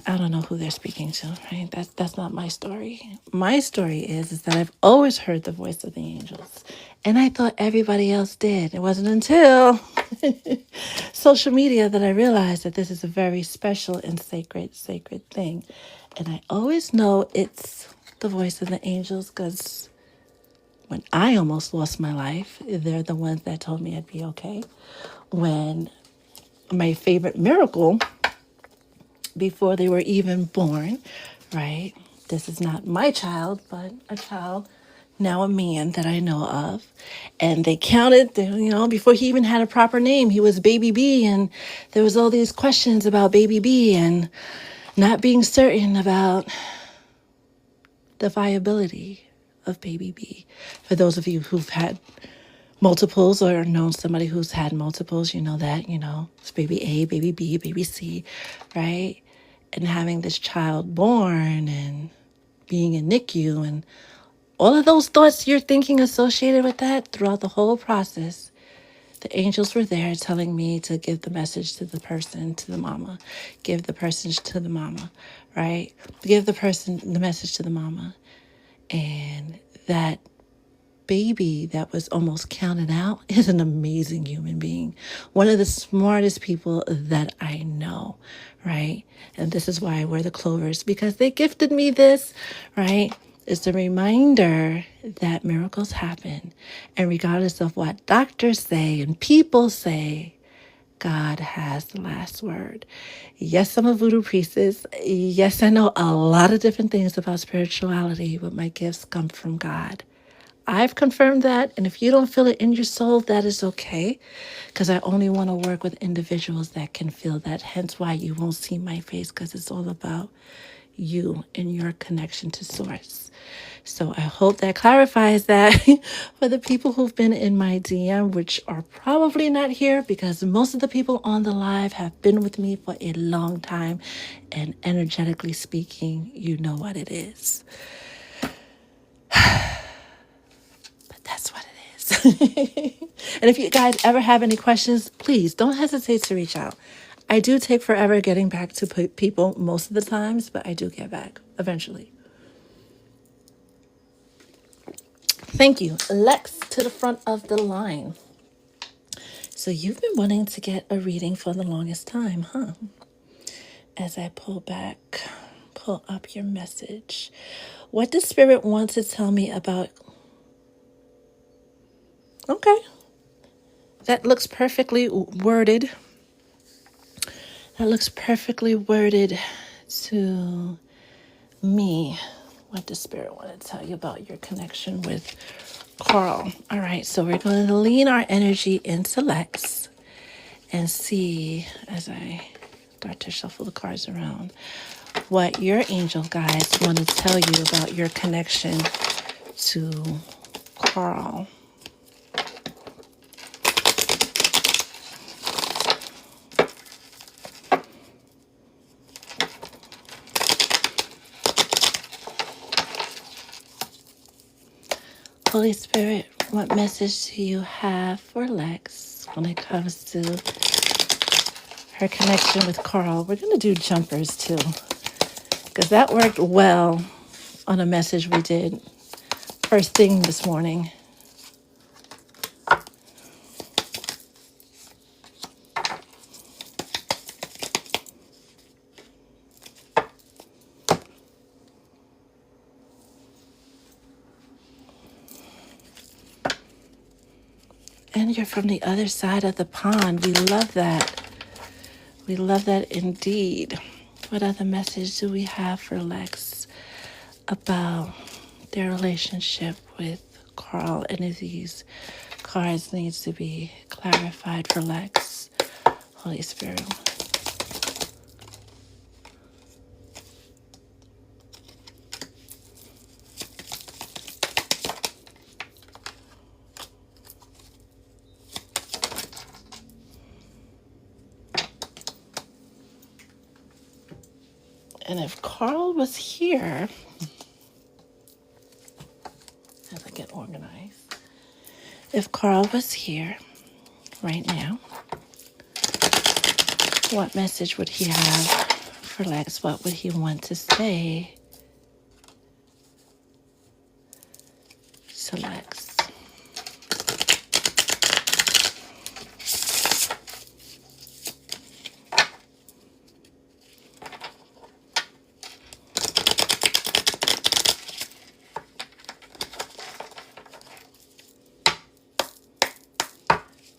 I don't know who they're speaking to, right? That's not my story. My story is that I've always heard the voice of the angels, and I thought everybody else did. It wasn't until social media that I realized that this is a very special and sacred thing. And I always know it's the voice of the angels because when I almost lost my life, they're the ones that told me I'd be okay. When my favorite miracle, before they were even born, right? This is not my child, but a child, now a man that I know of. And they counted, before he even had a proper name, he was Baby B. And there was all these questions about Baby B and not being certain about the viability of Baby B. For those of you who've had multiples or known somebody who's had multiples, you know that, it's Baby A, Baby B, Baby C, right? And having this child born and being in NICU and all of those thoughts you're thinking associated with that throughout the whole process, the angels were there telling me to give the message to the person, to the mama. Give the person to the mama, right? Give the person the message to the mama. And that baby that was almost counted out is an amazing human being. One of the smartest people that I know, right? And this is why I wear the clovers, because they gifted me this, right? It's a reminder that miracles happen. And regardless of what doctors say and people say, God has the last word. Yes, I'm a voodoo priestess. Yes, I know a lot of different things about spirituality, but my gifts come from God. I've confirmed that, and if you don't feel it in your soul, that is okay, because I only want to work with individuals that can feel that. Hence why you won't see my face, because it's all about you and your connection to source. So I hope that clarifies that for the people who've been in my DM, which are probably not here because most of the people on the live have been with me for a long time. And energetically speaking, you know what it is. But that's what it is. And if you guys ever have any questions, please don't hesitate to reach out. I do take forever getting back to people most of the times, but I do get back eventually. Thank you. Lex to the front of the line. So you've been wanting to get a reading for the longest time, huh? As I pull up your message. What does Spirit want to tell me about? Okay. That looks perfectly worded. That looks perfectly worded to me. What does Spirit want to tell you about your connection with Carl? All right, so we're going to lean our energy into Lex and see, as I start to shuffle the cards around, what your angel guides want to tell you about your connection to Carl. Holy Spirit, what message do you have for Lex when it comes to her connection with Carl? We're going to do jumpers too, because that worked well on a message we did first thing this morning. And you're from the other side of the pond. We love that. We love that indeed. What other message do we have for Lex about their relationship with Carl? Any of these cards needs to be clarified for Lex. Holy Spirit. And if Carl was here, as I get organized, if Carl was here right now, what message would he have for Lex? What would he want to say to Lex?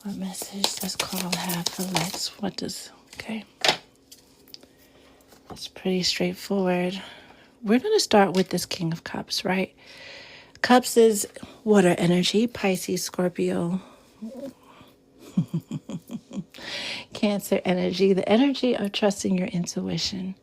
What message does Carl have for Lex? Okay. It's pretty straightforward. We're going to start with this King of Cups, right? Cups is water energy, Pisces, Scorpio, Cancer energy, the energy of trusting your intuition,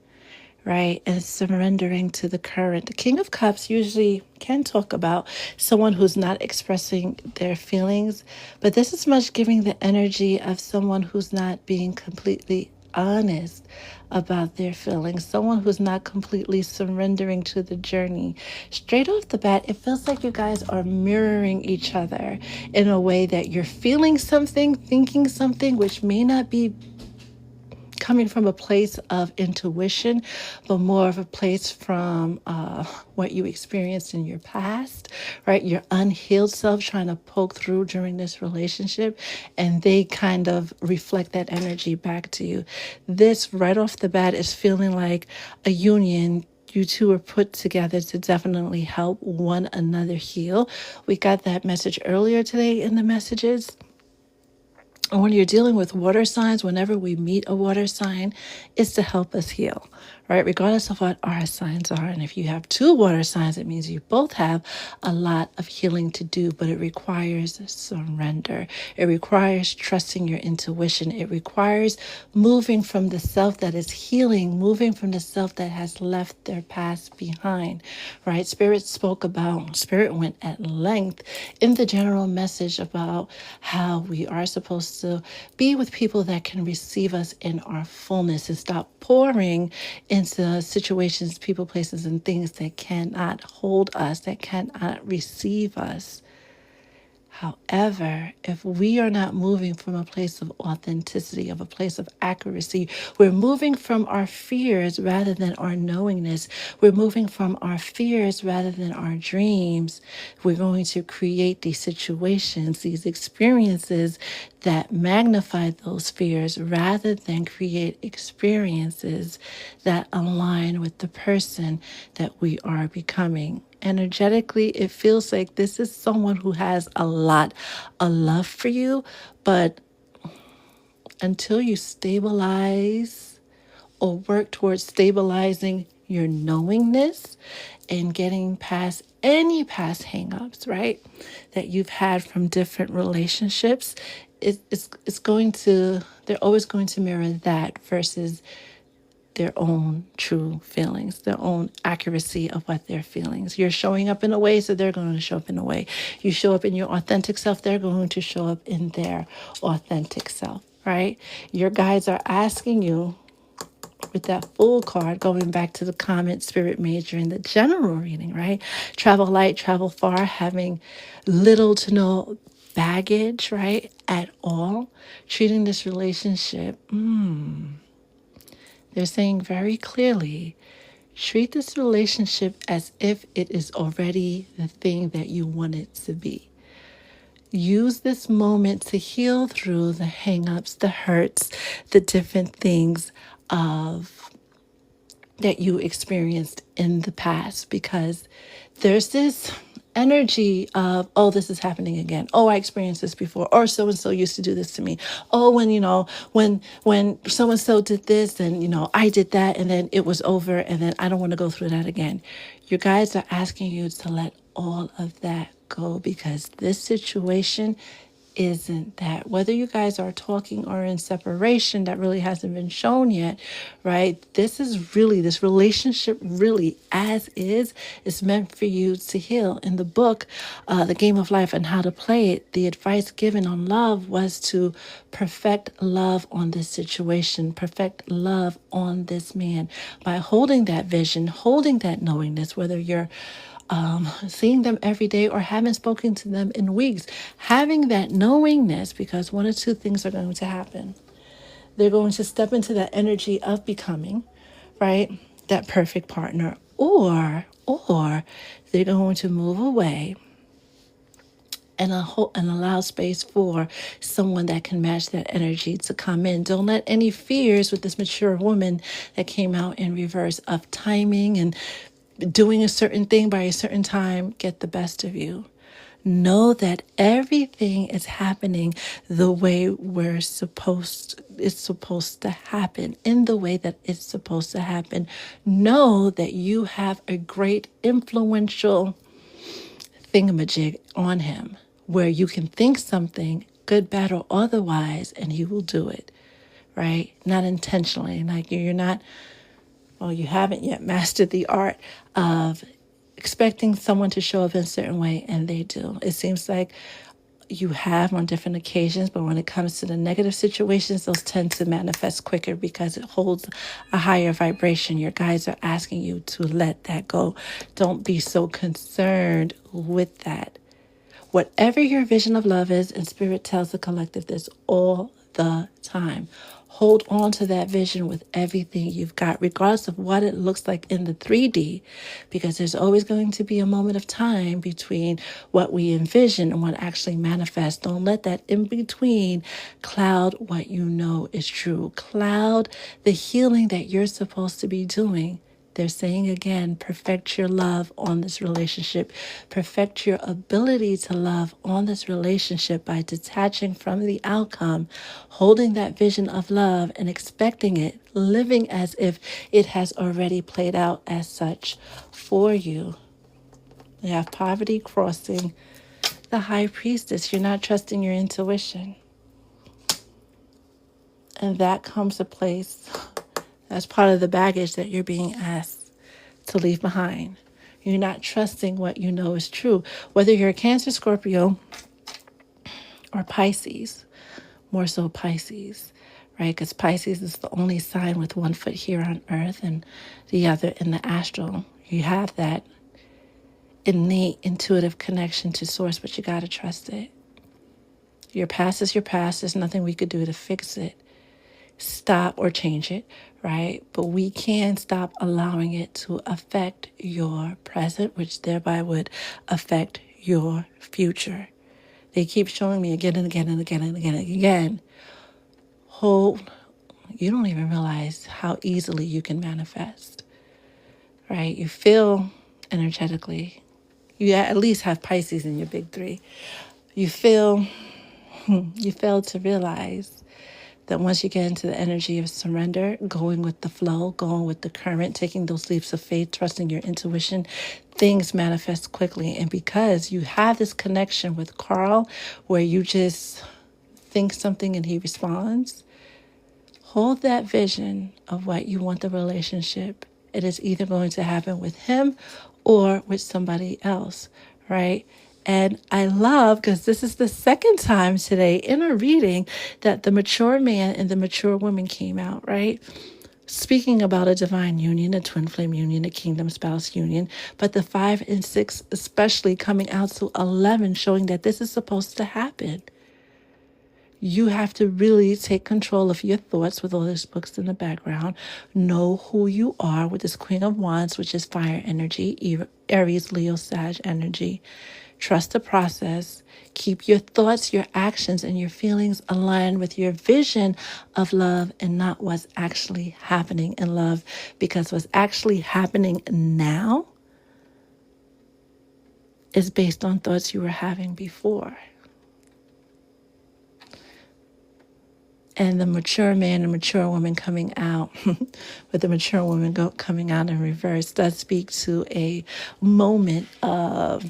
right? And surrendering to the current. The King of Cups usually can talk about someone who's not expressing their feelings, but this is much giving the energy of someone who's not being completely honest about their feelings, someone who's not completely surrendering to the journey. Straight off the bat, it feels like you guys are mirroring each other in a way that you're feeling something, thinking something, which may not be coming from a place of intuition, but more of a place from what you experienced in your past, right? Your unhealed self trying to poke through during this relationship, and they kind of reflect that energy back to you. This right off the bat is feeling like a union You two are put together to definitely help one another heal. We got that message earlier today in the messages. When you're dealing with water signs, whenever we meet a water sign, it's to help us heal, right? Regardless of what our signs are. And if you have two water signs, it means you both have a lot of healing to do, but it requires surrender. It requires trusting your intuition. It requires moving from the self that is healing, moving from the self that has left their past behind, right? Spirit went at length in the general message about how we are supposed to be with people that can receive us in our fullness and stop pouring into situations, people, places, and things that cannot hold us, that cannot receive us. However, if we are not moving from a place of authenticity, of a place of accuracy, we're moving from our fears rather than our knowingness. We're moving from our fears rather than our dreams. We're going to create these situations, these experiences that magnify those fears rather than create experiences that align with the person that we are becoming. Energetically, it feels like this is someone who has a lot of love for you, but until you stabilize or work towards stabilizing your knowingness and getting past any past hangups, right, that you've had from different relationships, it's going to, they're always going to mirror that versus their own true feelings, their own accuracy of what they're feeling. You're showing up in a way, so they're going to show up in a way. You show up in your authentic self, they're going to show up in their authentic self, right? Your guides are asking you with that full card, going back to the comment Spirit Major in the general reading, right? Travel light, travel far, having little to no baggage, right? At all. Treating this relationship, they're saying very clearly, treat this relationship as if it is already the thing that you want it to be. Use this moment to heal through the hangups, the hurts, the different things of that you experienced in the past, because there's this energy of, oh, this is happening again. Oh, I experienced this before. Or so and so used to do this to me. Oh, when so and so did this, and I did that, and then it was over, and then I don't want to go through that again. Your guides are asking you to let all of that go, because this situation isn't that. Whether you guys are talking or in separation, that really hasn't been shown yet, right? This relationship really, as is meant for you to heal. In the book, The Game of Life and How to Play It, the advice given on love was to perfect love on this situation, perfect love on this man by holding that vision, holding that knowingness, whether you're seeing them every day or haven't spoken to them in weeks, having that knowingness, because one or two things are going to happen. They're going to step into that energy of becoming, right, that perfect partner, or they're going to move away and allow space for someone that can match that energy to come in. Don't let any fears with this mature woman that came out in reverse of timing and doing a certain thing by a certain time get the best of you. Know that everything is happening the way it's supposed to happen, in the way that it's supposed to happen. Know that you have a great influential thingamajig on him where you can think something, good, bad, or otherwise, and he will do it, right? Not intentionally. Like you're not, well, you haven't yet mastered the art of expecting someone to show up in a certain way, and they do. It seems like you have on different occasions, but when it comes to the negative situations, those tend to manifest quicker because it holds a higher vibration. Your guides are asking you to let that go. Don't be so concerned with that. Whatever your vision of love is, and Spirit tells the collective this all the time. Hold on to that vision with everything you've got, regardless of what it looks like in the 3D, because there's always going to be a moment of time between what we envision and what actually manifests. Don't let that in between cloud what you know is true. Cloud the healing that you're supposed to be doing They're saying again, perfect your love on this relationship. Perfect your ability to love on this relationship by detaching from the outcome, holding that vision of love and expecting it, living as if it has already played out as such for you. You have poverty crossing the high priestess. You're not trusting your intuition. And that comes to place as part of the baggage that you're being asked to leave behind. You're not trusting what you know is true. Whether you're a Cancer, Scorpio, or Pisces, more so Pisces, right? Because Pisces is the only sign with one foot here on earth and the other in the astral. You have that innate intuitive connection to source, but you got to trust it. Your past is your past. There's nothing we could do to fix it, stop, or change it, right? But we can stop allowing it to affect your present, which thereby would affect your future. They keep showing me again and again and again and again and again. You don't even realize how easily you can manifest, right? You feel energetically. You at least have Pisces in your big three. You fail to realize that once you get into the energy of surrender, going with the flow, going with the current, taking those leaps of faith, trusting your intuition, things manifest quickly. And because you have this connection with Carl where you just think something and he responds, hold that vision of what you want the relationship. It is either going to happen with him or with somebody else, right? And I love, because this is the second time today in a reading that the mature man and the mature woman came out, right? Speaking about a divine union, a twin flame union, a kingdom spouse union, but the 5 and 6 especially coming out to 11, showing that this is supposed to happen. You have to really take control of your thoughts with all these books in the background. Know who you are with this Queen of Wands, which is fire energy, Aries, Leo, Sag energy. Trust the process. Keep your thoughts, your actions, and your feelings aligned with your vision of love and not what's actually happening in love. Because what's actually happening now is based on thoughts you were having before. And the mature man and mature woman coming out, with the mature woman coming out in reverse, does speak to a moment of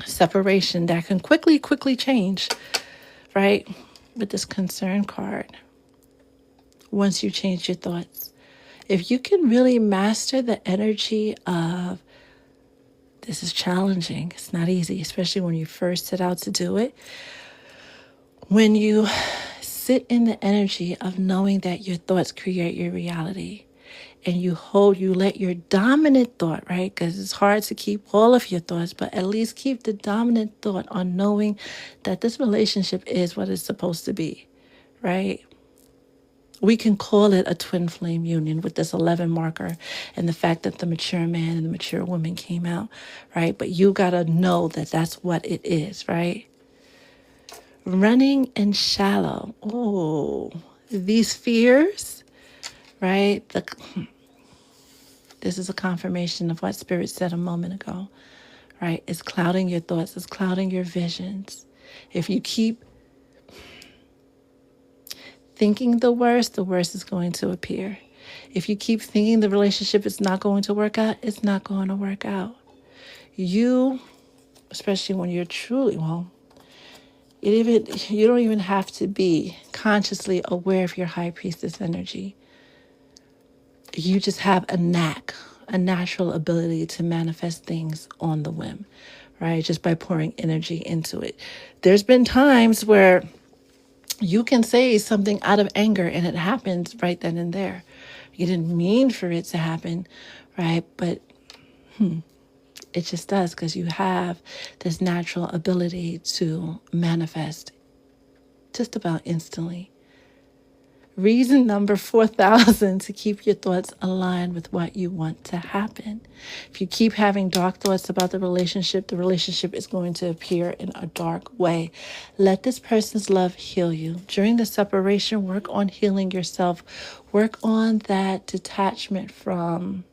separation that can quickly change, right? With this concern card, once you change your thoughts. If you can really master the energy of, this is challenging, it's not easy, especially when you first set out to do it. When you sit in the energy of knowing that your thoughts create your reality, and you let your dominant thought, right? Because it's hard to keep all of your thoughts, but at least keep the dominant thought on knowing that this relationship is what it's supposed to be, right? We can call it a twin flame union with this 11 marker and the fact that the mature man and the mature woman came out, right? But you got to know that that's what it is, right? Running and shallow. Oh, these fears, right? This is a confirmation of what Spirit said a moment ago, right? It's clouding your thoughts. It's clouding your visions. If you keep thinking the worst is going to appear. If you keep thinking the relationship is not going to work out, it's not going to work out. You, especially when you're truly, you don't even have to be consciously aware of your high priestess energy. You just have a knack, a natural ability to manifest things on the whim, right? Just by pouring energy into it. There's been times where you can say something out of anger and it happens right then and there. You didn't mean for it to happen, right? But it just does, because you have this natural ability to manifest just about instantly. Reason number 4,000 to keep your thoughts aligned with what you want to happen. If you keep having dark thoughts about the relationship is going to appear in a dark way. Let this person's love heal you. During the separation, work on healing yourself. Work on that detachment from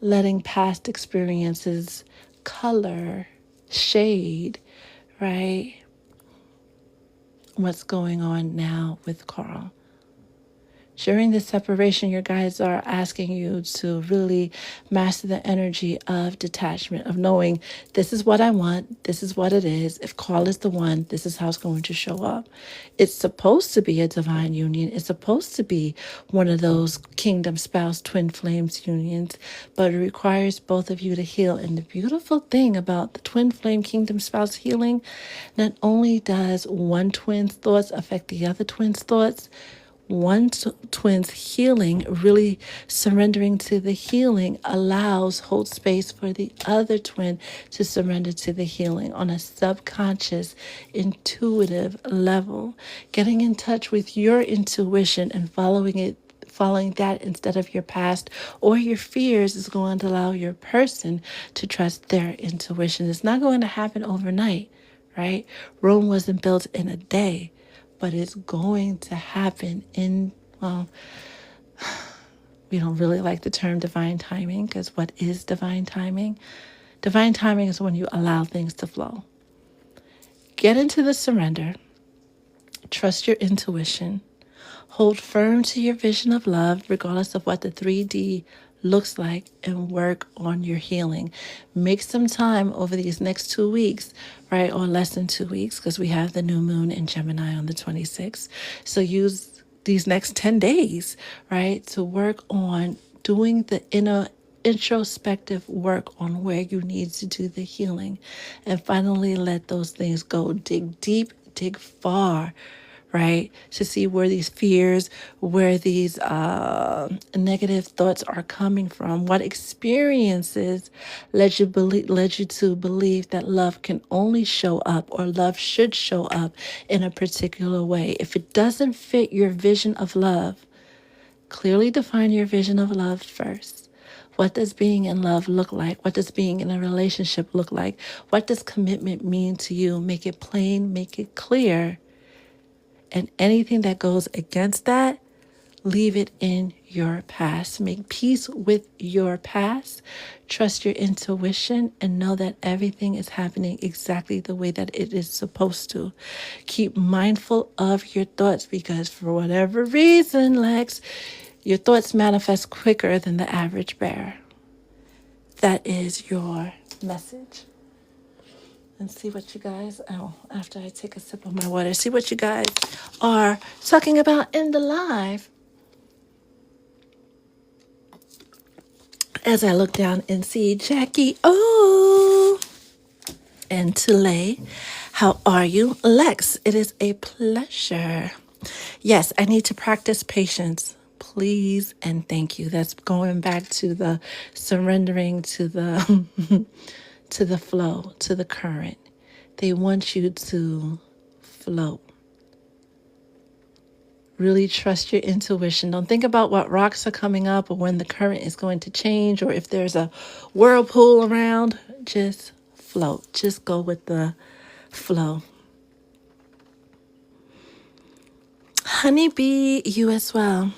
letting past experiences color, shade, right? What's going on now with Carl. During this separation, your guides are asking you to really master the energy of detachment, of knowing this is what I want, this is what it is. If Carl is the one, this is how it's going to show up. It's supposed to be a divine union. It's supposed to be one of those kingdom spouse twin flames unions, but it requires both of you to heal. And the beautiful thing about the twin flame kingdom spouse healing, not only does one twin's thoughts affect the other twin's thoughts, one twin's healing, really surrendering to the healing, holds space for the other twin to surrender to the healing on a subconscious, intuitive level. Getting in touch with your intuition and following that instead of your past or your fears is going to allow your person to trust their intuition. It's not going to happen overnight, right? Rome wasn't built in a day, but it's going to happen well, we don't really like the term divine timing, because what is divine timing? Divine timing is when you allow things to flow. Get into the surrender. Trust your intuition. Hold firm to your vision of love, regardless of what the 3D looks like, and work on your healing. Make some time over these next 2 weeks, right? Or less than 2 weeks, because we have the new moon in Gemini on the 26th. So use these next 10 days, right, to work on doing the introspective work on where you need to do the healing. And finally, let those things go. Dig deep, dig far, right? To see where these fears, where these negative thoughts are coming from. What experiences led you to believe that love can only show up, or love should show up in a particular way. If it doesn't fit your vision of love, clearly define your vision of love first. What does being in love look like? What does being in a relationship look like? What does commitment mean to you? Make it plain, make it clear. And anything that goes against that, leave it in your past. Make peace with your past. Trust your intuition and know that everything is happening exactly the way that it is supposed to. Keep mindful of your thoughts, because for whatever reason, Lex, your thoughts manifest quicker than the average bear. That is your message. And see what you guys, after I take a sip of my water, see what you guys are talking about in the live. As I look down and see Jackie, and Tulay, how are you? Lex, it is a pleasure. Yes, I need to practice patience. Please and thank you. That's going back to the surrendering to the to the flow, to the current. They want you to float. Really trust your intuition. Don't think about what rocks are coming up or when the current is going to change or if there's a whirlpool around. Just float. Just go with the flow. Honeybee, you as well.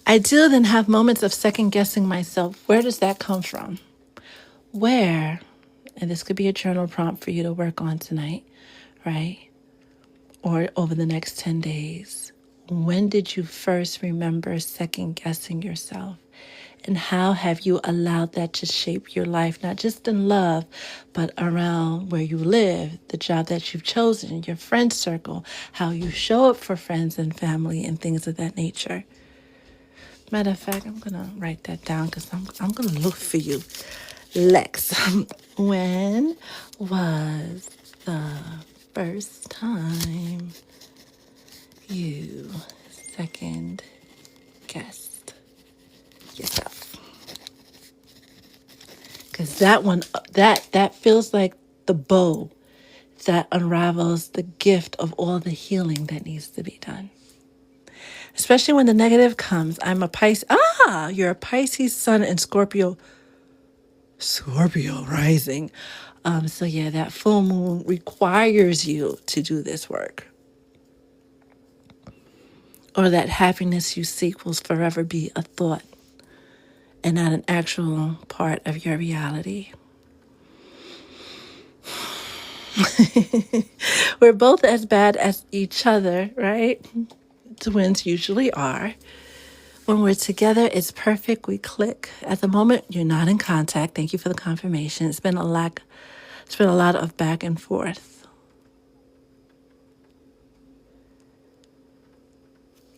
I do then have moments of second guessing myself. Where does that come from? Where, and this could be a journal prompt for you to work on tonight, right? Or over the next 10 days. When did you first remember second guessing yourself? And how have you allowed that to shape your life, not just in love, but around where you live, the job that you've chosen, your friend circle, how you show up for friends and family and things of that nature? Matter of fact, I'm going to write that down because I'm going to look for you. Lex, when was the first time you second guessed yourself? Because that one, that feels like the bow that unravels the gift of all the healing that needs to be done. Especially when the negative comes. I'm a Pisces. You're a Pisces sun and Scorpio rising. So yeah, that full moon requires you to do this work. Or that happiness you seek will forever be a thought and not an actual part of your reality. We're both as bad as each other, right? Twins usually are. When we're together, it's perfect. We click. At the moment, you're not in contact. Thank you for the confirmation. It's been a lot of back and forth.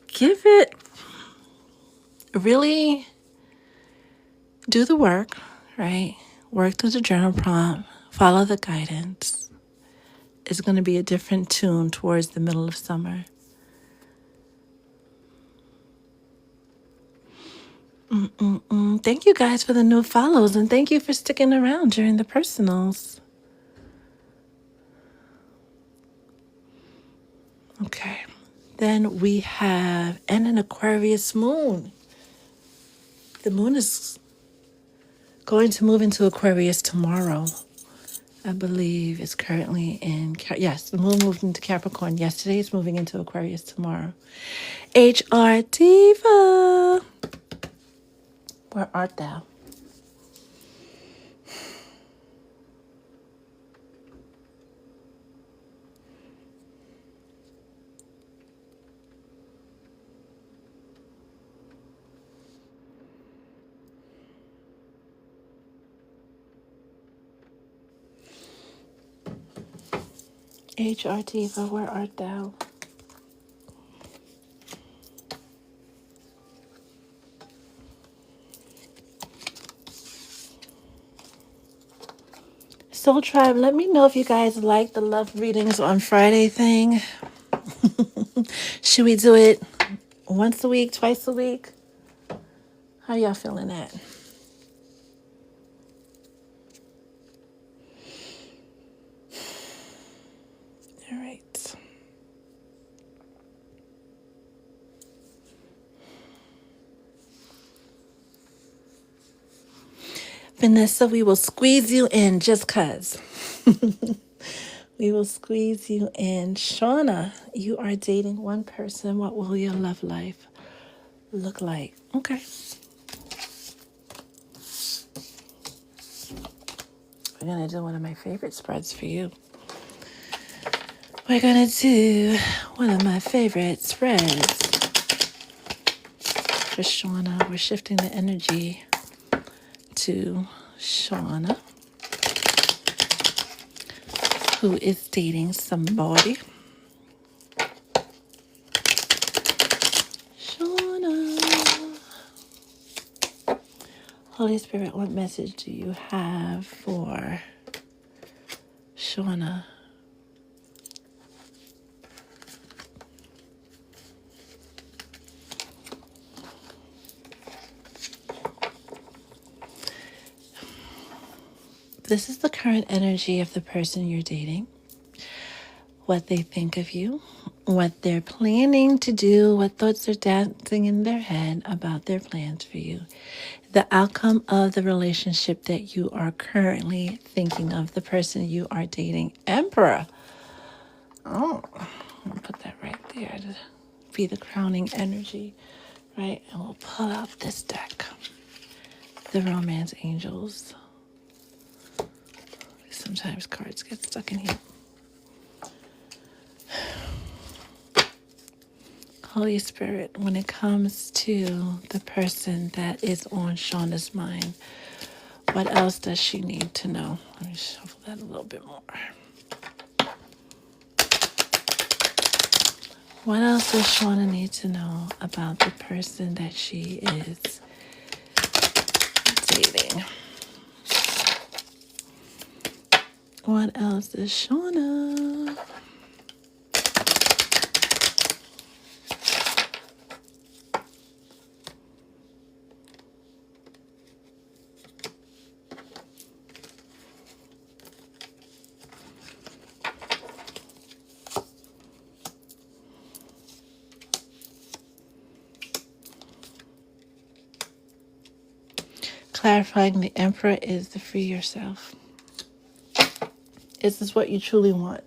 Give it, really do the work, right? Work through the journal prompt, follow the guidance. It's going to be a different tune towards the middle of summer. Thank you guys for the new follows, and thank you for sticking around during the personals. Okay. Then we have an Aquarius moon. The moon is going to move into Aquarius tomorrow. I believe it's currently in, yes, the moon moved into Capricorn yesterday. It's moving into Aquarius tomorrow. HR Diva. Where art thou? HR Diva, where art thou? Soul Tribe, let me know if you guys like the love readings on Friday thing. Should we do it once a week, twice a week? How y'all feeling that? All right. Vanessa, we will squeeze you in just cuz. We will squeeze you in. Shawna, you are dating one person. What will your love life look like? Okay. We're going to do one of my favorite spreads for you. We're going to do one of my favorite spreads for Shawna. We're shifting the energy to Shawna, who is dating somebody. Shawna. Holy Spirit, what message do you have for Shawna? This is the current energy of the person you're dating, what they think of you, what they're planning to do, what thoughts are dancing in their head about their plans for you, the outcome of the relationship that you are currently thinking of, the person you are dating. Emperor. Oh, I'll put that right there to be the crowning energy, right? And we'll pull out this deck, the Romance Angels. Sometimes cards get stuck in here. Holy Spirit, when it comes to the person that is on Shawna's mind, what else does she need to know? Let me shuffle that a little bit more. What else does Shawna need to know about the person that she is dating? What else does Shawna? Clarifying the Emperor is to free yourself. Is this what you truly want?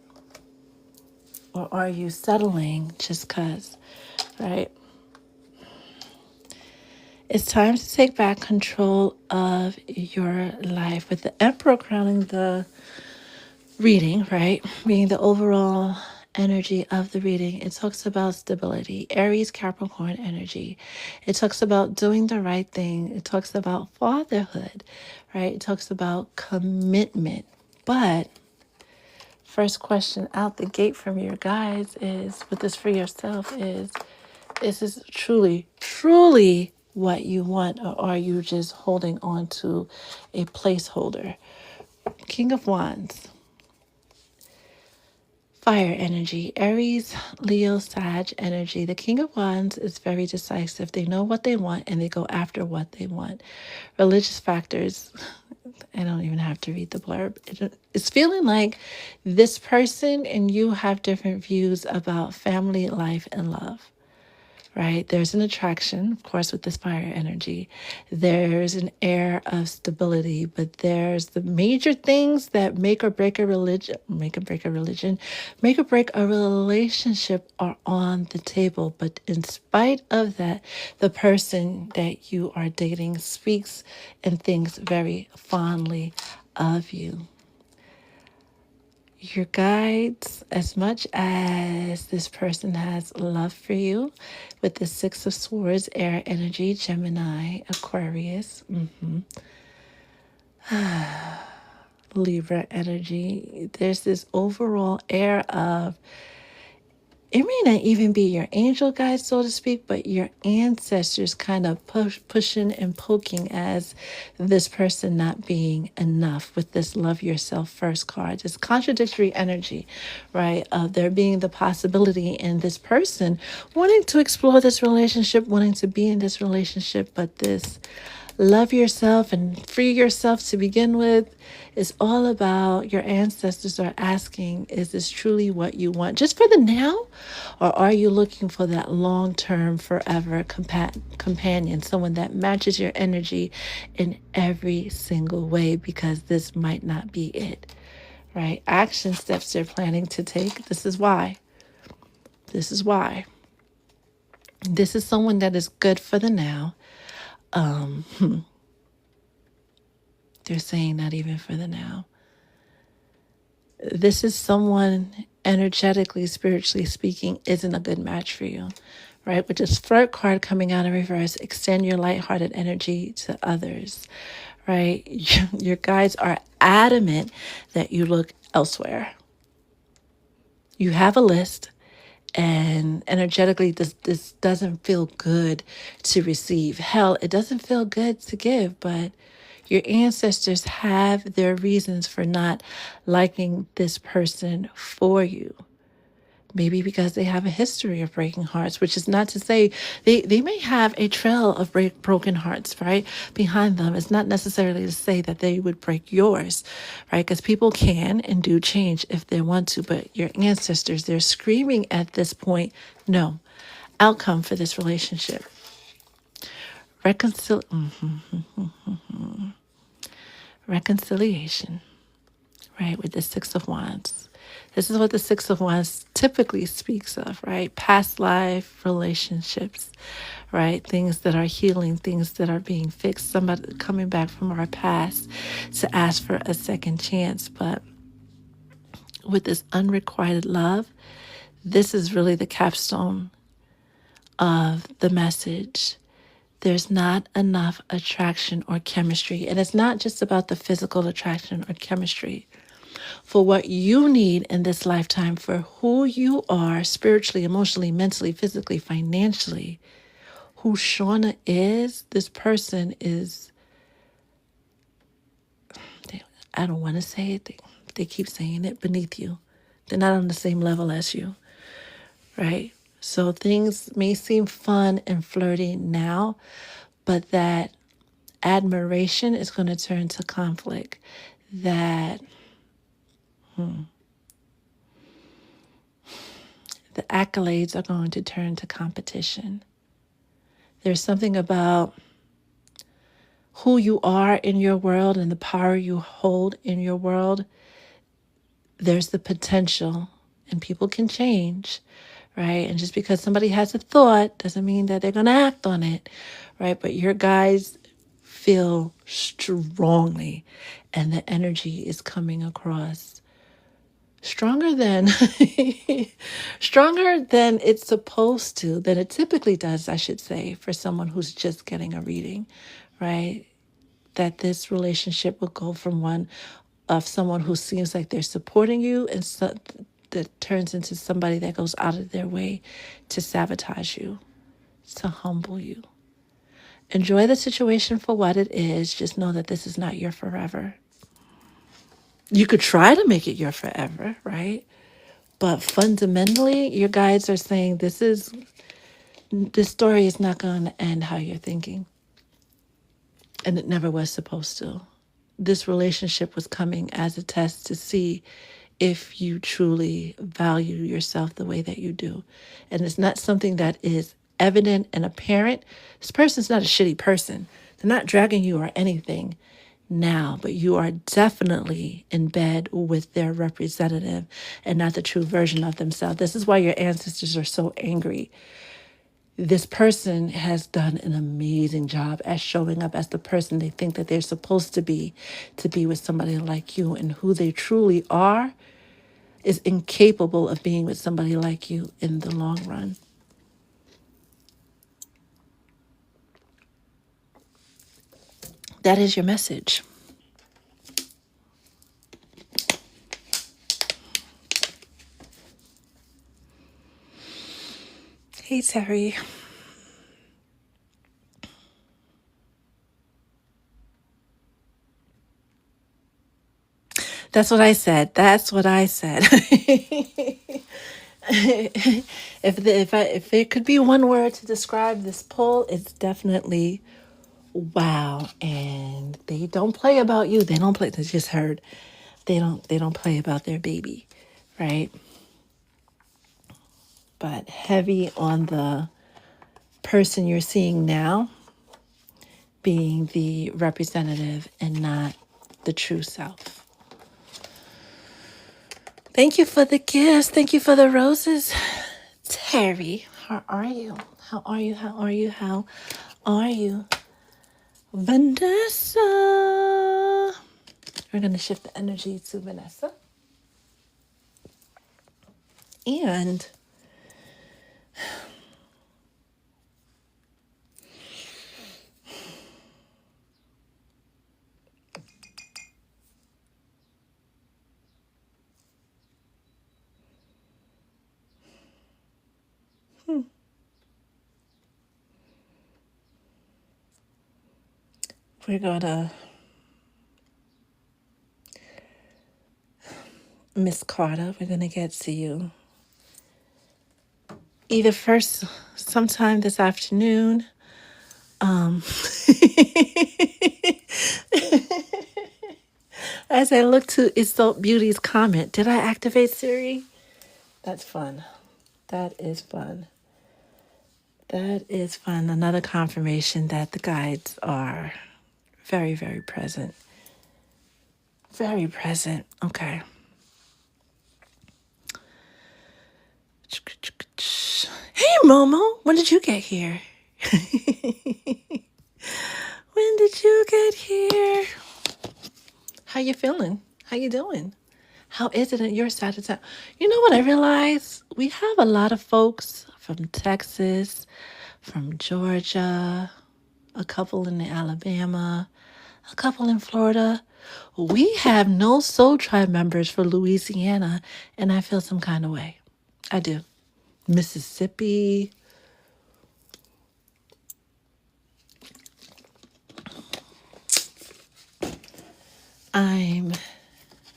Or are you settling just because, right? It's time to take back control of your life. With the Emperor crowning the reading, right? Being the overall energy of the reading, it talks about stability, Aries, Capricorn energy. It talks about doing the right thing. It talks about fatherhood, right? It talks about commitment. But first question out the gate from your guides is, with this for yourself, is this truly what you want, or are you just holding on to a placeholder? King of Wands, fire energy, Aries, Leo, Sag energy. The King of Wands is very decisive. They know what they want and they go after what they want. Religious factors, I don't even have to read the blurb. It's feeling like this person and you have different views about family, life, and love. Right? There's an attraction, of course, with this fire energy. There's an air of stability, but there's the major things that make or break a relationship are on the table. But in spite of that, the person that you are dating speaks and thinks very fondly of you. Your guides, as much as this person has love for you, with the Six of Swords, air energy, Gemini, Aquarius, Libra energy, there's this overall air of, it may not even be your angel guides, so to speak, but your ancestors kind of pushing and poking as this person not being enough with this love yourself first card. This contradictory energy, right? Of there being the possibility in this person wanting to explore this relationship, wanting to be in this relationship, but this love yourself and free yourself to begin with is all about your ancestors are asking, is this truly what you want just for the now? Or are you looking for that long-term, forever companion, someone that matches your energy in every single way? Because this might not be it, right? Action steps they're planning to take. This is why. This is why. This is someone that is good for the now. They're saying not even for the now. This is someone energetically, spiritually speaking, isn't a good match for you, right? With this flirt card coming out in reverse, extend your lighthearted energy to others, right? Your guides are adamant that you look elsewhere. You have a list, and energetically, this doesn't feel good to receive. Hell, it doesn't feel good to give, but your ancestors have their reasons for not liking this person for you. Maybe because they have a history of breaking hearts, which is not to say they may have a trail of broken hearts, right, behind them. It's not necessarily to say that they would break yours, right? Because people can and do change if they want to. But your ancestors, they're screaming at this point, no. Outcome for this relationship. Reconciliation, right, with the Six of Wands. This is what the Six of Wands typically speaks of, right? Past life relationships, right? Things that are healing, things that are being fixed, somebody coming back from our past to ask for a second chance. But with this unrequited love, this is really the capstone of the message. There's not enough attraction or chemistry. And it's not just about the physical attraction or chemistry. For what you need in this lifetime, for who you are spiritually, emotionally, mentally, physically, financially, who Shawna is, this person is, I don't want to say it, they keep saying it, beneath you. They're not on the same level as you, right? So things may seem fun and flirty now, but that admiration is going to turn to conflict. That the accolades are going to turn to competition. There's something about who you are in your world and the power you hold in your world. There's the potential, and people can change, right? And just because somebody has a thought doesn't mean that they're going to act on it, right? But your guys feel strongly, and the energy is coming across stronger than stronger than it's supposed to, than it typically does, I should say, for someone who's just getting a reading, right? That this relationship will go from one of someone who seems like they're supporting you, and so that turns into somebody that goes out of their way to sabotage you, to humble you. Enjoy the situation for what it is. Just know that this is not your forever. You could try to make it your forever, right? But fundamentally, your guides are saying this story is not going to end how you're thinking. And it never was supposed to. This relationship was coming as a test to see if you truly value yourself the way that you do. And it's not something that is evident and apparent. This person's not a shitty person. They're not dragging you or anything now, but you are definitely in bed with their representative and not the true version of themselves. This is why your ancestors are so angry. This person has done an amazing job at showing up as the person they think that they're supposed to be with somebody like you, and who they truly are is incapable of being with somebody like you in the long run. That is your message. Hey, Terry. That's what I said. That's what I said. If there could be one word to describe this pull, it's definitely wow. And they don't play about you. They don't play. They just heard. They don't play about their baby, right? But heavy on the person you're seeing now being the representative and not the true self. Thank you for the gifts. Thank you for the roses. Terry, how are you? How are you? How are you? How are you? Vanessa. We're going to shift the energy to Vanessa. And we're going to Miss Carter. We're going to get to you either first sometime this afternoon. As I look to Isolde Beauty's comment, did I activate Siri? That's fun. That is fun. That is fun. Another confirmation that the guides are very, very present. Very present. Okay. Hey, Momo. When did you get here? When did you get here? How you feeling? How you doing? How is it in your side of town? You know what I realized? We have a lot of folks from Texas, from Georgia, a couple in Alabama, a couple in Florida. We have no Soul Tribe members for Louisiana, and I feel some kind of way. I do. Mississippi. I'm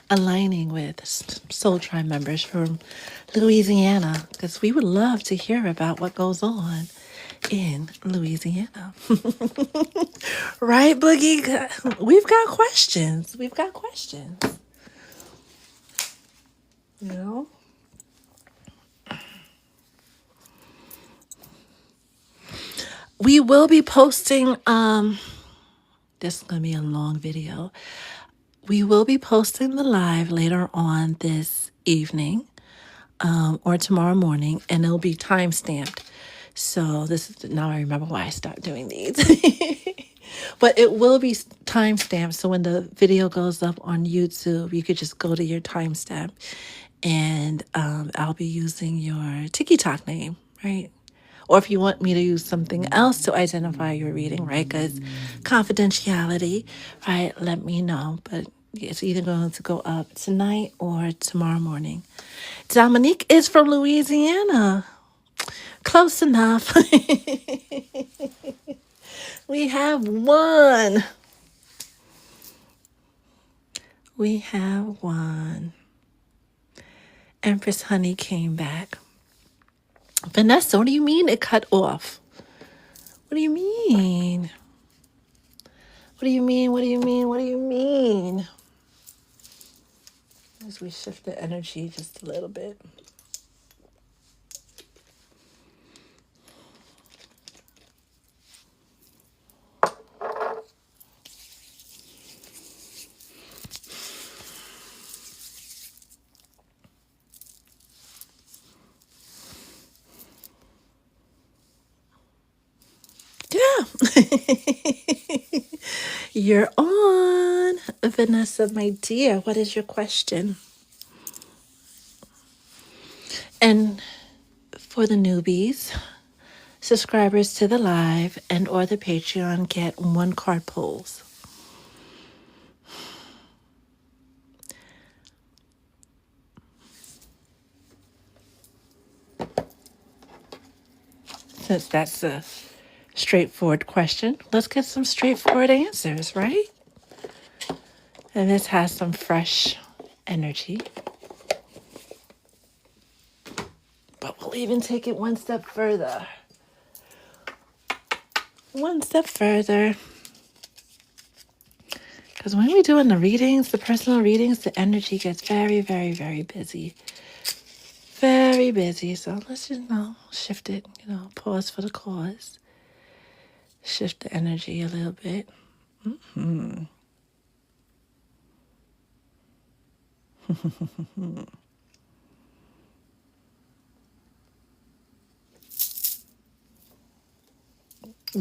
aligning with Soul Tribe members from Louisiana because we would love to hear about what goes on in Louisiana. Right, Boogie? We've got questions. We've got questions. You know? We will be posting, this is going to be a long video. We will be posting the live later on this evening. or tomorrow morning, and it'll be time stamped. So this is now I remember why I stopped doing these. But it will be time stamped. So when the video goes up on YouTube, you could just go to your timestamp, and I'll be using your TikTok name, right? Or if you want me to use something else to identify your reading, right? Because confidentiality, right? Let me know. But it's either going to go up tonight or tomorrow morning. Dominique is from Louisiana. Close enough. We have one. We have one. Empress Honey came back. Vanessa, what do you mean it cut off? What do you mean? What do you mean? What do you mean? What do you mean? As we shift the energy just a little bit. Yeah. You're on, Vanessa, my dear. What is your question? And for the newbies, subscribers to the live and or the Patreon get 1 card pulls. Since that's a straightforward question, let's get some straightforward answers, right? And this has some fresh energy. But we'll even take it one step further. One step further. Because when we're doing the readings, the personal readings, the energy gets very, very, very busy. Very busy. So let's just, shift it, pause for the cause. Shift the energy a little bit.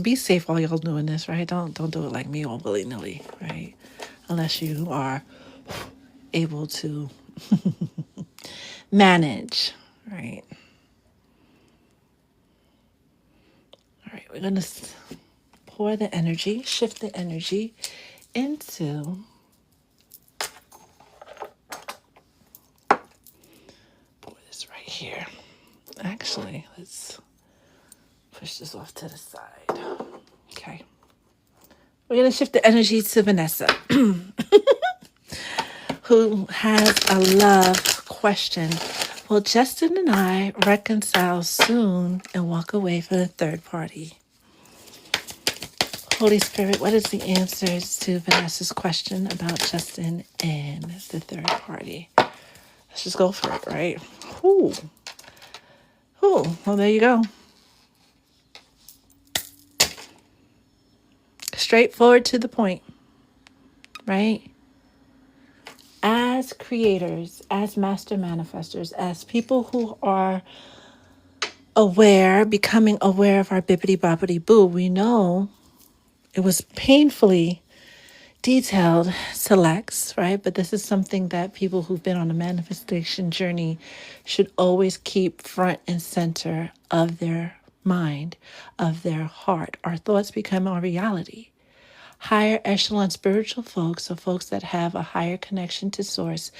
Be safe while y'all doing this, right? Don't do it like me all willy-nilly, right? Unless you are able to manage, right? All right, we're going to pour the energy, shift the energy into pour this right here. Actually, let's push this off to the side. Okay. We're going to shift the energy to Vanessa, who has a love question. Will Justin and I reconcile soon and walk away from the third party? Holy Spirit, what is the answers to Vanessa's question about Justin and the third party? Let's just go for it, right? Ooh. Ooh. Well, there you go. Straightforward to the point, right? As creators, as master manifestors, as people who are aware, becoming aware of our bippity boppity boo, we know it was painfully detailed to Lex, right? But this is something that people who've been on a manifestation journey should always keep front and center of their mind, of their heart. Our thoughts become our reality. Higher echelon spiritual folks, or folks that have a higher connection to source,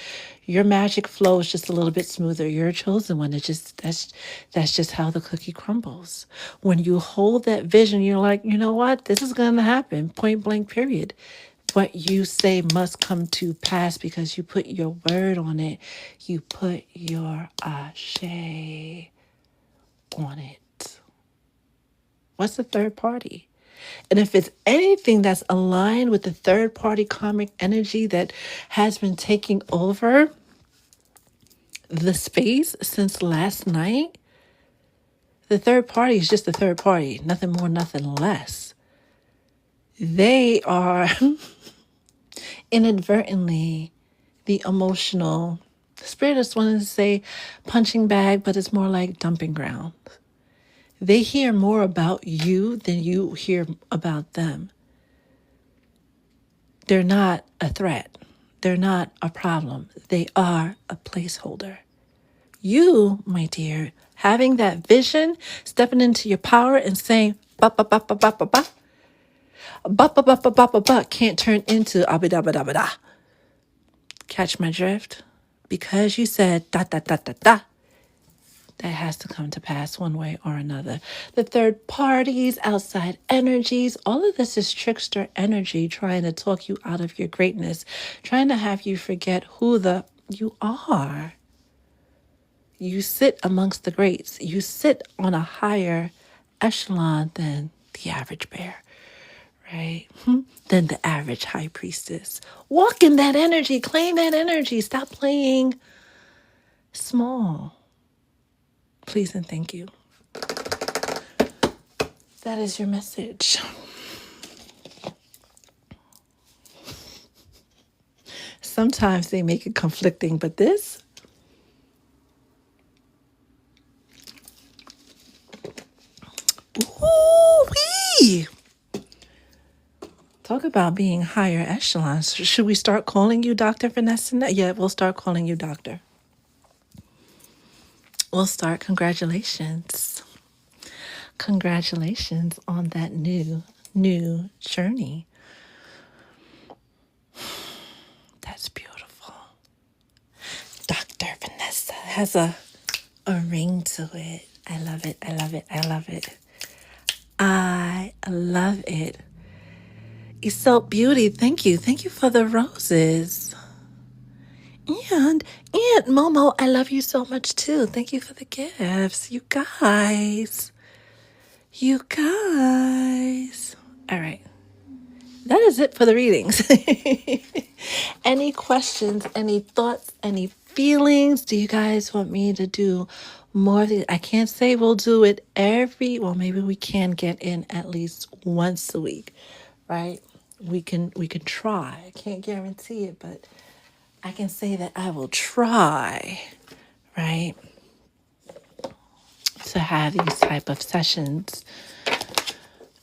your magic flows just a little bit smoother. You're a chosen one. That's just how the cookie crumbles. When you hold that vision, you're like, you know what? This is going to happen. Point blank, period. What you say must come to pass because you put your word on it. You put your ashe on it. What's the third party? And if it's anything that's aligned with the third party karmic energy that has been taking over the space since last night, the third party is just the third party. Nothing more, nothing less. They are inadvertently the emotional Spirit just wanted to say punching bag, but it's more like dumping ground. They hear more about you than you hear about them. They're not a threat. They're not a problem. They are a placeholder. You, my dear, having that vision, stepping into your power and saying, ba ba ba ba ba ba ba, ba ba ba ba ba ba ba, can't turn into abida ba da ba da. Catch my drift? Because you said da da da da da, that has to come to pass one way or another. The third parties, outside energies, all of this is trickster energy trying to talk you out of your greatness, trying to have you forget who you are. You sit amongst the greats. You sit on a higher echelon than the average bear, right? Than the average high priestess. Walk in that energy. Claim that energy. Stop playing small. Please and thank you. That is your message. Sometimes they make it conflicting, but this, ooh-wee. Talk about being higher echelons. Should we start calling you Dr. Vanessa? Yeah, we'll start calling you Doctor. We'll start. Congratulations. Congratulations on that new journey. That's beautiful. Dr. Vanessa has a ring to it. I love it. I love it. I love it. I love it. Isolde Beauty, thank you. Thank you for the roses. And Aunt Momo, I love you so much too. Thank you for the gifts. You guys. You guys. All right. That is it for the readings. Any questions, any thoughts, any feelings? Do you guys want me to do more of these? I can't say we'll do it maybe we can get in at least once a week, right? We can try. I can't guarantee it, but I can say that I will try, right? To have these type of sessions,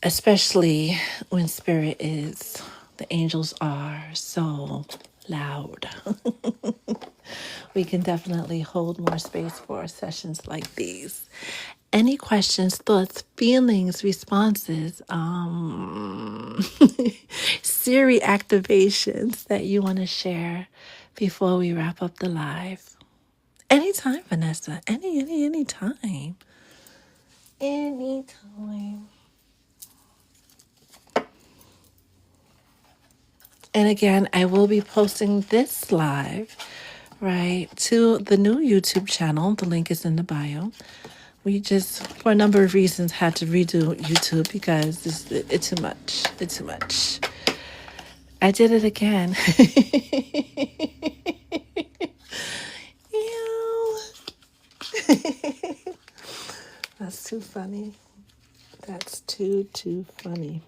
especially when the angels are so loud. We can definitely hold more space for sessions like these. Any questions, thoughts, feelings, responses, Siri activations that you want to share before we wrap up the live? Anytime, Vanessa. Any time. Anytime. And again, I will be posting this live, right, to the new YouTube channel. The link is in the bio. We just, for a number of reasons, had to redo YouTube because it's too much. It's too much. I did it again. Ew. That's too funny. That's too funny.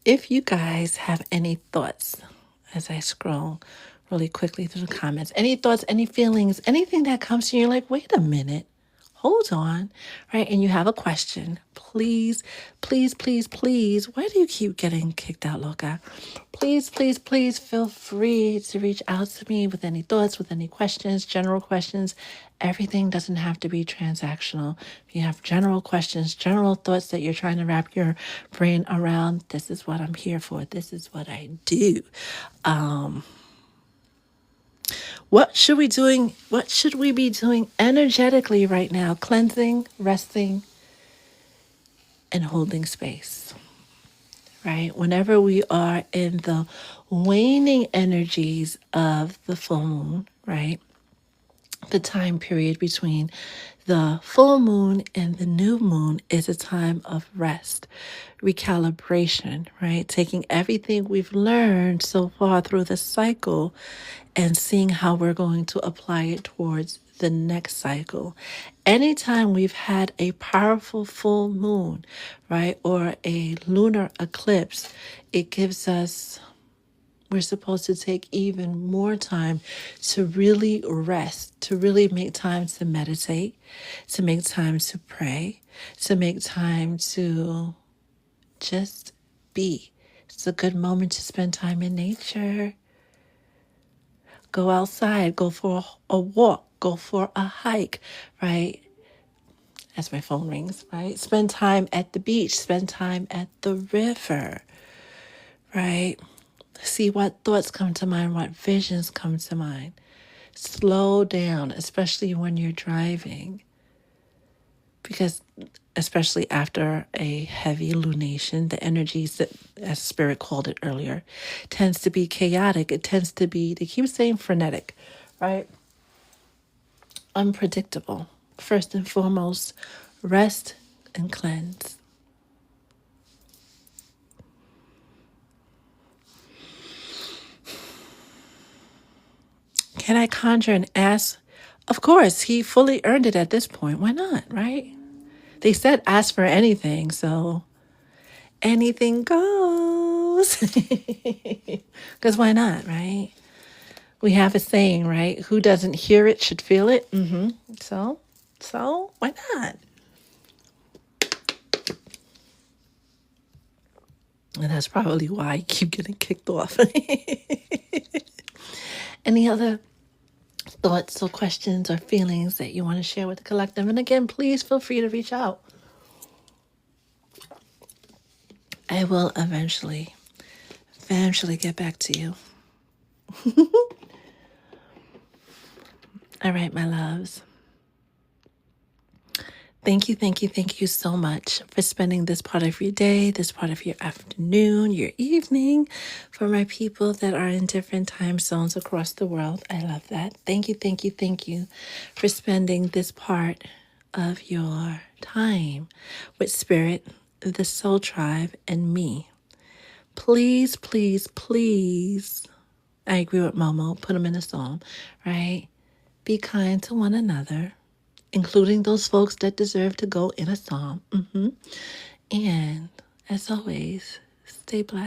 If you guys have any thoughts as I scroll really quickly through the comments, any thoughts, any feelings, anything that comes to you, you're like, wait a minute, hold on, right? And you have a question, please, why do you keep getting kicked out, Loca? Please feel free to reach out to me with any thoughts, with any questions, general questions. Everything doesn't have to be transactional. If you have general questions, general thoughts that you're trying to wrap your brain around, this is what I'm here for. This is what I do. What should we be doing energetically right now? Cleansing, resting, and holding space. Right? Whenever we are in the waning energies of the full moon, right? The time period between the full moon and the new moon is a time of rest, recalibration, right? Taking everything we've learned so far through the cycle and seeing how we're going to apply it towards the next cycle. Anytime we've had a powerful full moon, right, or a lunar eclipse, it gives us we're supposed to take even more time to really rest, to really make time to meditate, to make time to pray, to make time to just be. It's a good moment to spend time in nature. Go outside, go for a walk, go for a hike, right? As my phone rings, right? Spend time at the beach, spend time at the river, right? See what thoughts come to mind, what visions come to mind. Slow down, especially when you're driving. Because especially after a heavy lunation, the energies that, as Spirit called it earlier, tends to be chaotic. It tends to be, they keep saying frenetic, right? Unpredictable. First and foremost, rest and cleanse. Can I conjure and ask? Of course, he fully earned it at this point. Why not, right? They said ask for anything, so anything goes. Because why not, right? We have a saying, right? Who doesn't hear it should feel it. So why not? And that's probably why I keep getting kicked off. Any other thoughts or questions or feelings that you want to share with the collective? And again, please feel free to reach out. I will eventually get back to you. All right, my loves. Thank you so much for spending this part of your day, this part of your afternoon, your evening, for my people that are in different time zones across the world. I love that. Thank you for spending this part of your time with Spirit, the Soul Tribe, and me. Please, I agree with Momo, put them in a song, right? Be kind to one another, including those folks that deserve to go in a psalm. And as always, stay blessed.